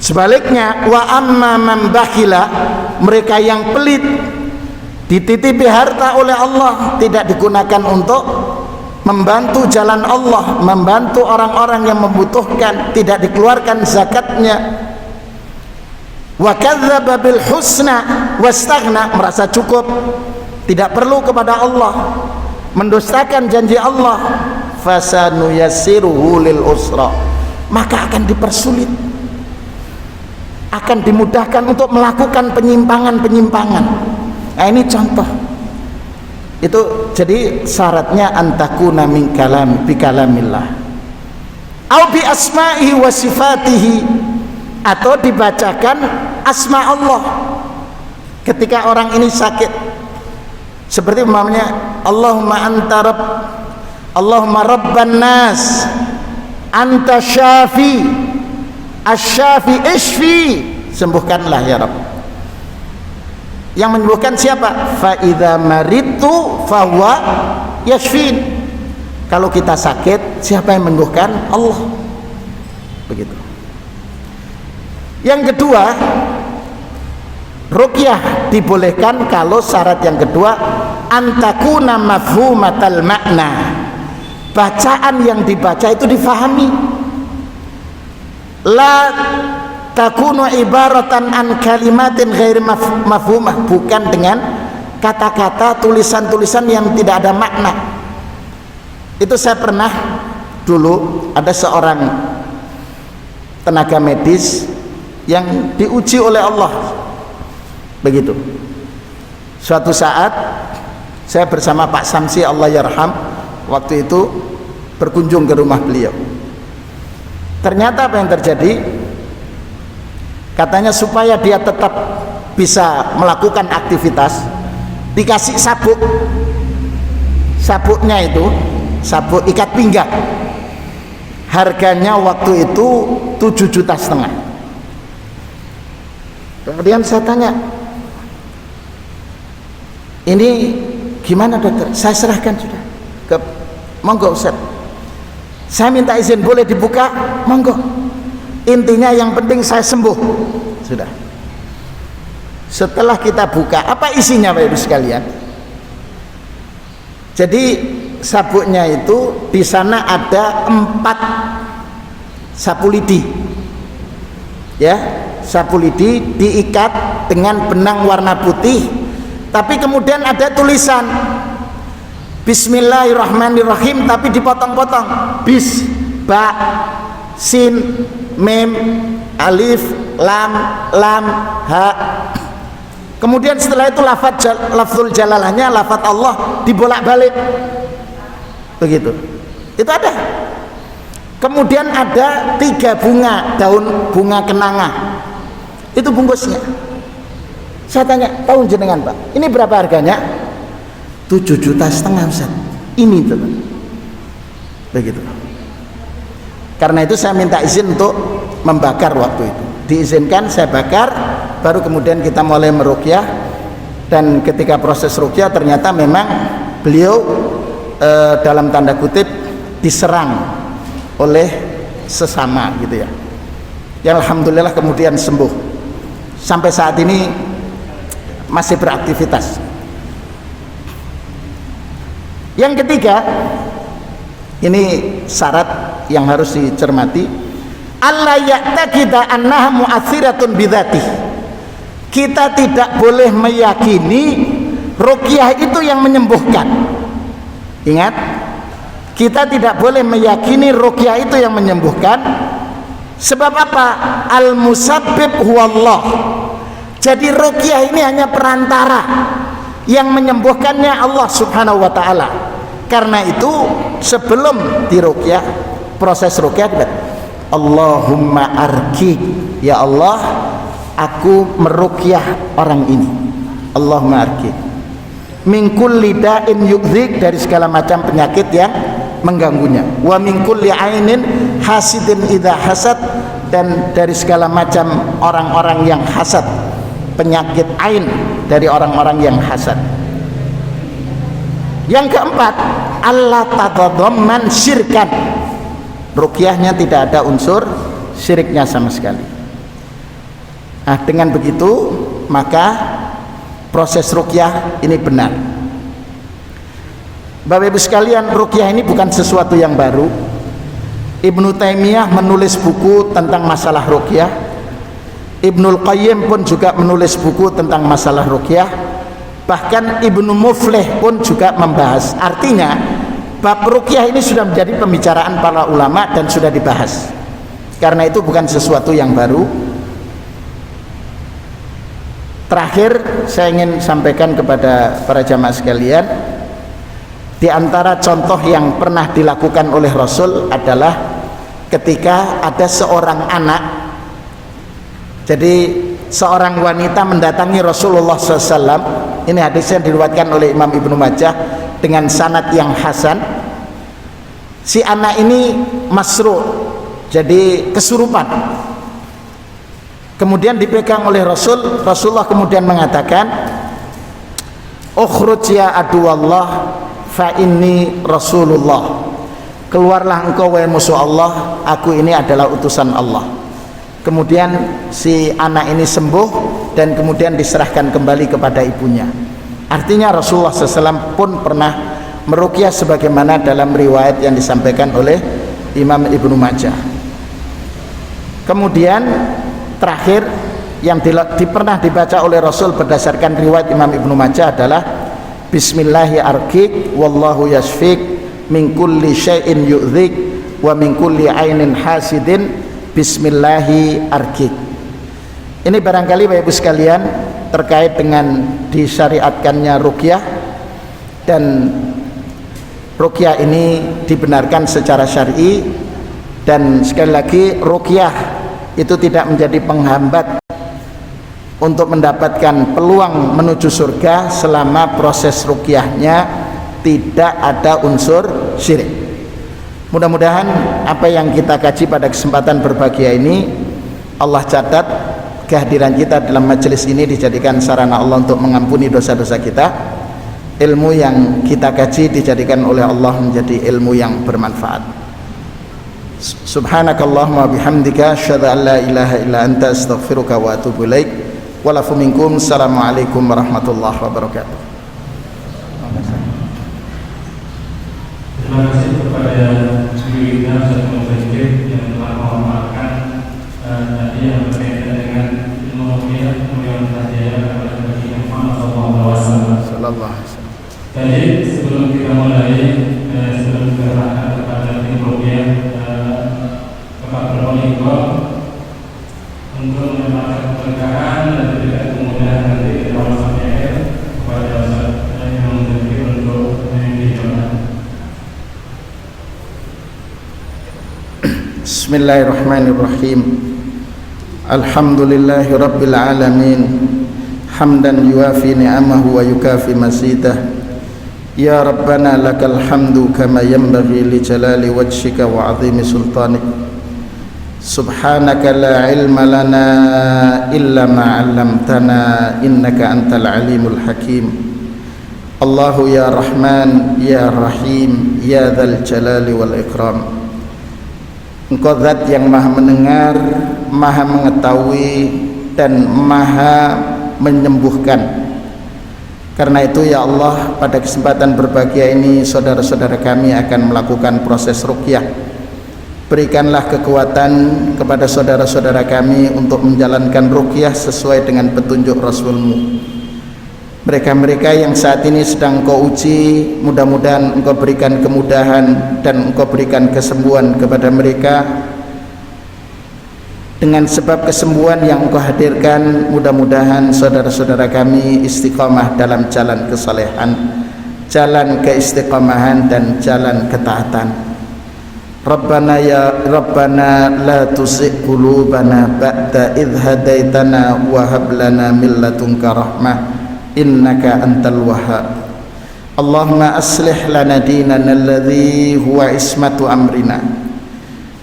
Sebaliknya, wa amma man bakhila, mereka yang pelit, dititipi harta oleh Allah, tidak digunakan untuk membantu jalan Allah, membantu orang-orang yang membutuhkan, tidak dikeluarkan zakatnya. Wa kadzdzaba bil husna wastaghna, merasa cukup, tidak perlu kepada Allah, mendustakan janji Allah, fasanuyassiruhu lil usra, maka akan dipersulit, akan dimudahkan untuk melakukan penyimpangan-penyimpangan. Nah, ini contoh. Itu jadi syaratnya antakuna min kalam bi kalamillah au bi asma'ihi wa sifatihi, atau dibacakan asma Allah ketika orang ini sakit, seperti umpamanya Allahumma anta rabb, Allahumma rabban nas, anta syafi, asy-syafi isfi, sembuhkanlah ya Rabb. Yang menyembuhkan siapa? Fa idza maritu fahuwa yashfin. Kalau kita sakit, siapa yang menyembuhkan? Allah. Begitu. Yang kedua, ruqyah dibolehkan kalau syarat yang kedua antakuna mafhumatal makna, bacaan yang dibaca itu difahami, la takunu ibaratan an kalimatin ghairi mafhumah, bukan dengan kata-kata tulisan-tulisan yang tidak ada makna. Itu saya pernah dulu ada seorang tenaga medis yang diuji oleh Allah. Begitu. Suatu saat saya bersama Pak Samsi Allah yarham waktu itu berkunjung ke rumah beliau. Ternyata apa yang terjadi? Katanya supaya dia tetap bisa melakukan aktivitas, dikasih sabuk. Sabuknya itu sabuk ikat pinggang. Harganya waktu itu 7,5 juta. Kemudian saya tanya, ini gimana dokter? Saya serahkan sudah ke monggo Ustaz. Saya minta izin boleh dibuka? Monggo. Intinya yang penting saya sembuh. Sudah. Setelah kita buka, apa isinya Bapak Ibu sekalian? Jadi sabuknya itu di sana ada 4 sapu lidi. Ya, sapu lidi diikat dengan benang warna putih, tapi kemudian ada tulisan Bismillahirrahmanirrahim tapi dipotong-potong. Bis, ba, sin, mem, alif, lam, ha. Kemudian setelah itu lafzul jalalahnya, lafaz Allah dibolak-balik. Begitu. Itu ada. Kemudian ada 3 bunga, daun bunga kenanga. Itu bungkusnya. Saya tanya, tahu jenengan Pak, ini berapa harganya? 7,5 juta Ustaz. Ini teman. Begitu. Karena itu saya minta izin untuk membakar waktu itu. Diizinkan saya bakar, baru kemudian kita mulai meruqyah. Dan ketika proses ruqyah ternyata memang beliau dalam tanda kutip diserang oleh sesama gitu ya. Ya alhamdulillah kemudian sembuh. Sampai saat ini masih beraktivitas. Yang ketiga, ini syarat yang harus dicermati, alla ya'taqida annaha mu'atsiratun bidzati. Kita tidak boleh meyakini ruqyah itu yang menyembuhkan. Ingat, kita tidak boleh meyakini ruqyah itu yang menyembuhkan. Sebab apa? Al-musabbib huwallah. Jadi ruqyah ini hanya perantara, yang menyembuhkannya Allah Subhanahu wa taala. Karena itu sebelum diruqyah, proses ruqyah, Allahumma arki, ya Allah aku meruqyah orang ini. Allahumma arki min kulli da'in yu'dzik, dari segala macam penyakit yang mengganggunya, wa min kulli ainin hasidin idza hasad, dan dari segala macam orang-orang yang hasad, penyakit ain dari orang-orang yang hasad. Yang keempat, Allah tadadhamman syirkan. Ruqyahnya tidak ada unsur syiriknya sama sekali. Nah, dengan begitu maka proses ruqyah ini benar. Bapak Ibu sekalian, ruqyah ini bukan sesuatu yang baru. Ibnu Taimiyah menulis buku tentang masalah ruqyah. Ibnul Qayyim pun juga menulis buku tentang masalah ruqyah. Bahkan Ibnu Muflih pun juga membahas. Artinya bab ruqyah ini sudah menjadi pembicaraan para ulama dan sudah dibahas. Karena itu bukan sesuatu yang baru. Terakhir saya ingin sampaikan kepada para jamaah sekalian, di antara contoh yang pernah dilakukan oleh Rasul adalah ketika ada seorang anak. Jadi seorang wanita mendatangi Rasulullah SAW. Ini hadisnya diriwayatkan oleh Imam Ibnu Majah dengan sanad yang hasan. Si anak ini masru', jadi kesurupan. kemudian dipegang oleh Rasulullah kemudian mengatakan, ukhruj ya aduwallah fa inni rasulullah, keluarlah engkau wahai musuh Allah, aku ini adalah utusan Allah. Kemudian si anak ini sembuh dan kemudian diserahkan kembali kepada ibunya. Artinya Rasulullah SAW pun pernah meruqyah sebagaimana dalam riwayat yang disampaikan oleh Imam Ibnu Majah. Kemudian terakhir yang pernah dibaca oleh Rasul berdasarkan riwayat Imam Ibnu Majah adalah Bismillahi arqik wallahu yashfik min kulli syai'in yu'dzik wa min kulli ainin hasidin Bismillahi arqik. Ini barangkali Bapak Ibu sekalian terkait dengan disyariatkannya ruqyah, dan ruqyah ini dibenarkan secara syar'i, dan sekali lagi ruqyah itu tidak menjadi penghambat untuk mendapatkan peluang menuju surga selama proses ruqyahnya tidak ada unsur syirik. Mudah-mudahan apa yang kita kaji pada kesempatan berbahagia ini, Allah catat kehadiran kita dalam majelis ini dijadikan sarana Allah untuk mengampuni dosa-dosa kita. Ilmu yang kita kaji dijadikan oleh Allah menjadi ilmu yang bermanfaat. Subhanakallahumma bihamdika asyhadu an la ilaha illa anta astaghfiruka wa atubu ilaik. Walafu minkum. Assalamualaikum warahmatullahi wabarakatuh. Terima kasih kepada Ibu Ustaz Muhammad yang telah memaparkan tadi yang berkaitan dengan ilmu ruqyah kemudian hadiah kepada Nabi Muhammad SAW. Jadi sebelum kita mulai, sebelum kita serahkan kepada tim ruqyah Bapak Bermonitor untuk mendapatkan keberkahan dan juga kemudahan nanti di awal sampai akhir kepada Ustaz yang memiliki untuk menjawab. Bismillahirrahmanirrahim. Alhamdulillahi rabbil alamin, hamdan yuafi ni'amahu wa yukafi mazidah. Ya Rabbana lakal hamdu kama yanbaghi li jalali wajhika wa 'azimi sultanik. Subhanaka la ilma lana illa ma 'allamtana innaka antal alimul hakim. Allahu ya Rahman ya Rahim ya dzal jalali wal ikram. Engkau zat yang maha mendengar, maha mengetahui, dan maha menyembuhkan. Karena itu ya Allah, pada kesempatan berbahagia ini saudara-saudara kami akan melakukan proses ruqyah. Berikanlah kekuatan kepada saudara-saudara kami untuk menjalankan ruqyah sesuai dengan petunjuk Rasul-Mu. Mereka-mereka yang saat ini sedang Engkau uji, mudah-mudahan Engkau berikan kemudahan dan Engkau berikan kesembuhan kepada mereka. Dengan sebab kesembuhan yang Engkau hadirkan, mudah-mudahan saudara-saudara kami istiqamah dalam jalan kesalehan, jalan keistiqamahan, dan jalan ketaatan. Rabbana ya Rabbana la tuzigh qulubana ba'da idh hadaitana wa hab lana min ladunka rahmah innaka antal wahhab. Allahumma aslih lana dinana alladhi huwa ismatu amrina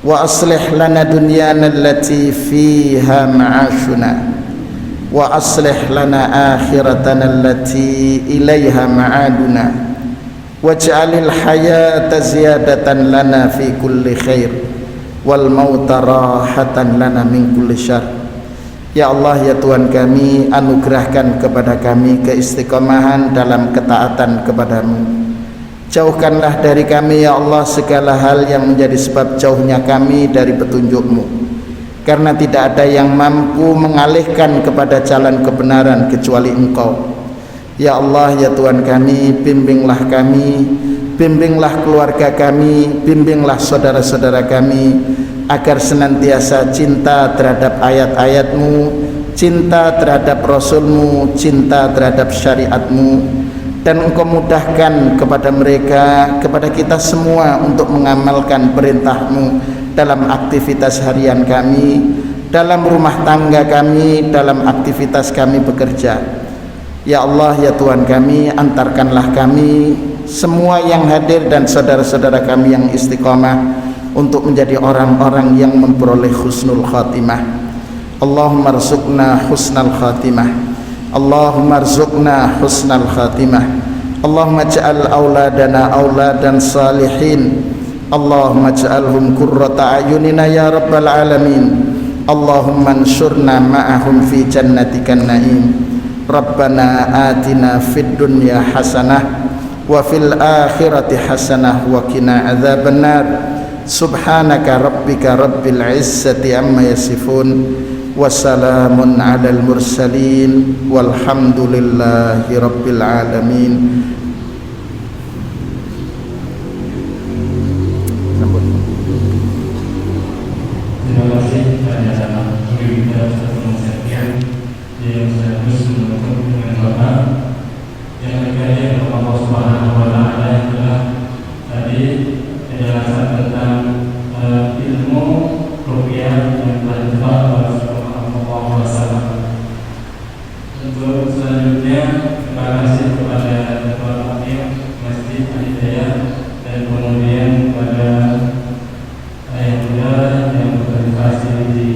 wa aslih lana dunyana allati fiha ma'ashuna wa aslih lana akhiratana allati ilaiha ma'aduna waj'alil hayata ziyadatan lana fi kulli khair wal mauta rahatan lana min kulli syarr. Ya Allah, ya Tuhan kami, anugerahkan kepada kami keistiqomahan dalam ketaatan kepada-Mu. Jauhkanlah dari kami ya Allah segala hal yang menjadi sebab jauhnya kami dari petunjuk-Mu, karena tidak ada yang mampu mengalihkan kepada jalan kebenaran kecuali Engkau. Ya Allah, ya Tuhan kami, bimbinglah kami, bimbinglah keluarga kami, bimbinglah saudara-saudara kami, agar senantiasa cinta terhadap ayat-ayat-Mu, cinta terhadap Rasul-Mu, cinta terhadap syariat-Mu, dan Engkau mudahkan kepada mereka, kepada kita semua untuk mengamalkan perintah-Mu dalam aktivitas harian kami, dalam rumah tangga kami, dalam aktivitas kami bekerja. Ya Allah, ya Tuhan kami, antarkanlah kami semua yang hadir dan saudara-saudara kami yang istiqamah untuk menjadi orang-orang yang memperoleh husnul khatimah. Allahumma arzuqna husnal khatimah, Allahumma arzuqna husnal khatimah, Allahumma ja'al auladana auladan salihin, Allahumma ja'alhum qurrata ayunina ya rabbal alamin, Allahumma ansurna ma'ahum fi jannatikan na'im. Rabbana atina fid dunya hasanah wa fil akhirati hasanah wa qina adzabannar. Subhanaka rabbika rabbil izzati amma yasifun wa salamun alal mursalin walhamdulillahi rabbil alamin. Terima kasih kepada guru kita Ustaz Muhammad yang sekaligus menutup dengan doa yang berkaitan dengan Allah Subhanahu wa taala yang telah tadi penjelasan tentang ilmu ruqyah yang telah dibahas oleh Rasulullah SAW. Untuk selanjutnya terima kasih kepada Ketua Takmir Masjid Al-Hidayah dan kemudian kepada ayah muda yang berpartisipasi di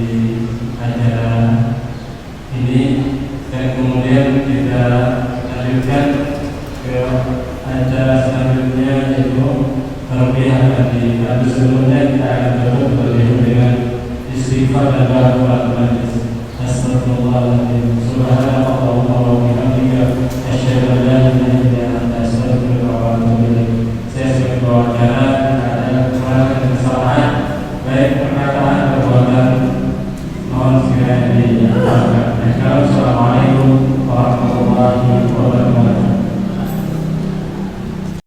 acara ini, dan kemudian kita lanjutkan ke acara selanjutnya yaitu ruqyah tadi. Tapi sebelumnya kita akan tutup dengan istighfar dan doa kepada majlis. Astagfirullahaladzim. Subhanallahumma wa bihamdika asyhadu an la ilaha illa anta astaghfiruka wa atubu ilaik. Saya sebagai wawancara ada kekurangan dan kesalahan baik perkataan perbuatan, mohon segera dimaafkan. Assalamualaikum warahmatullahi wabarakatuh.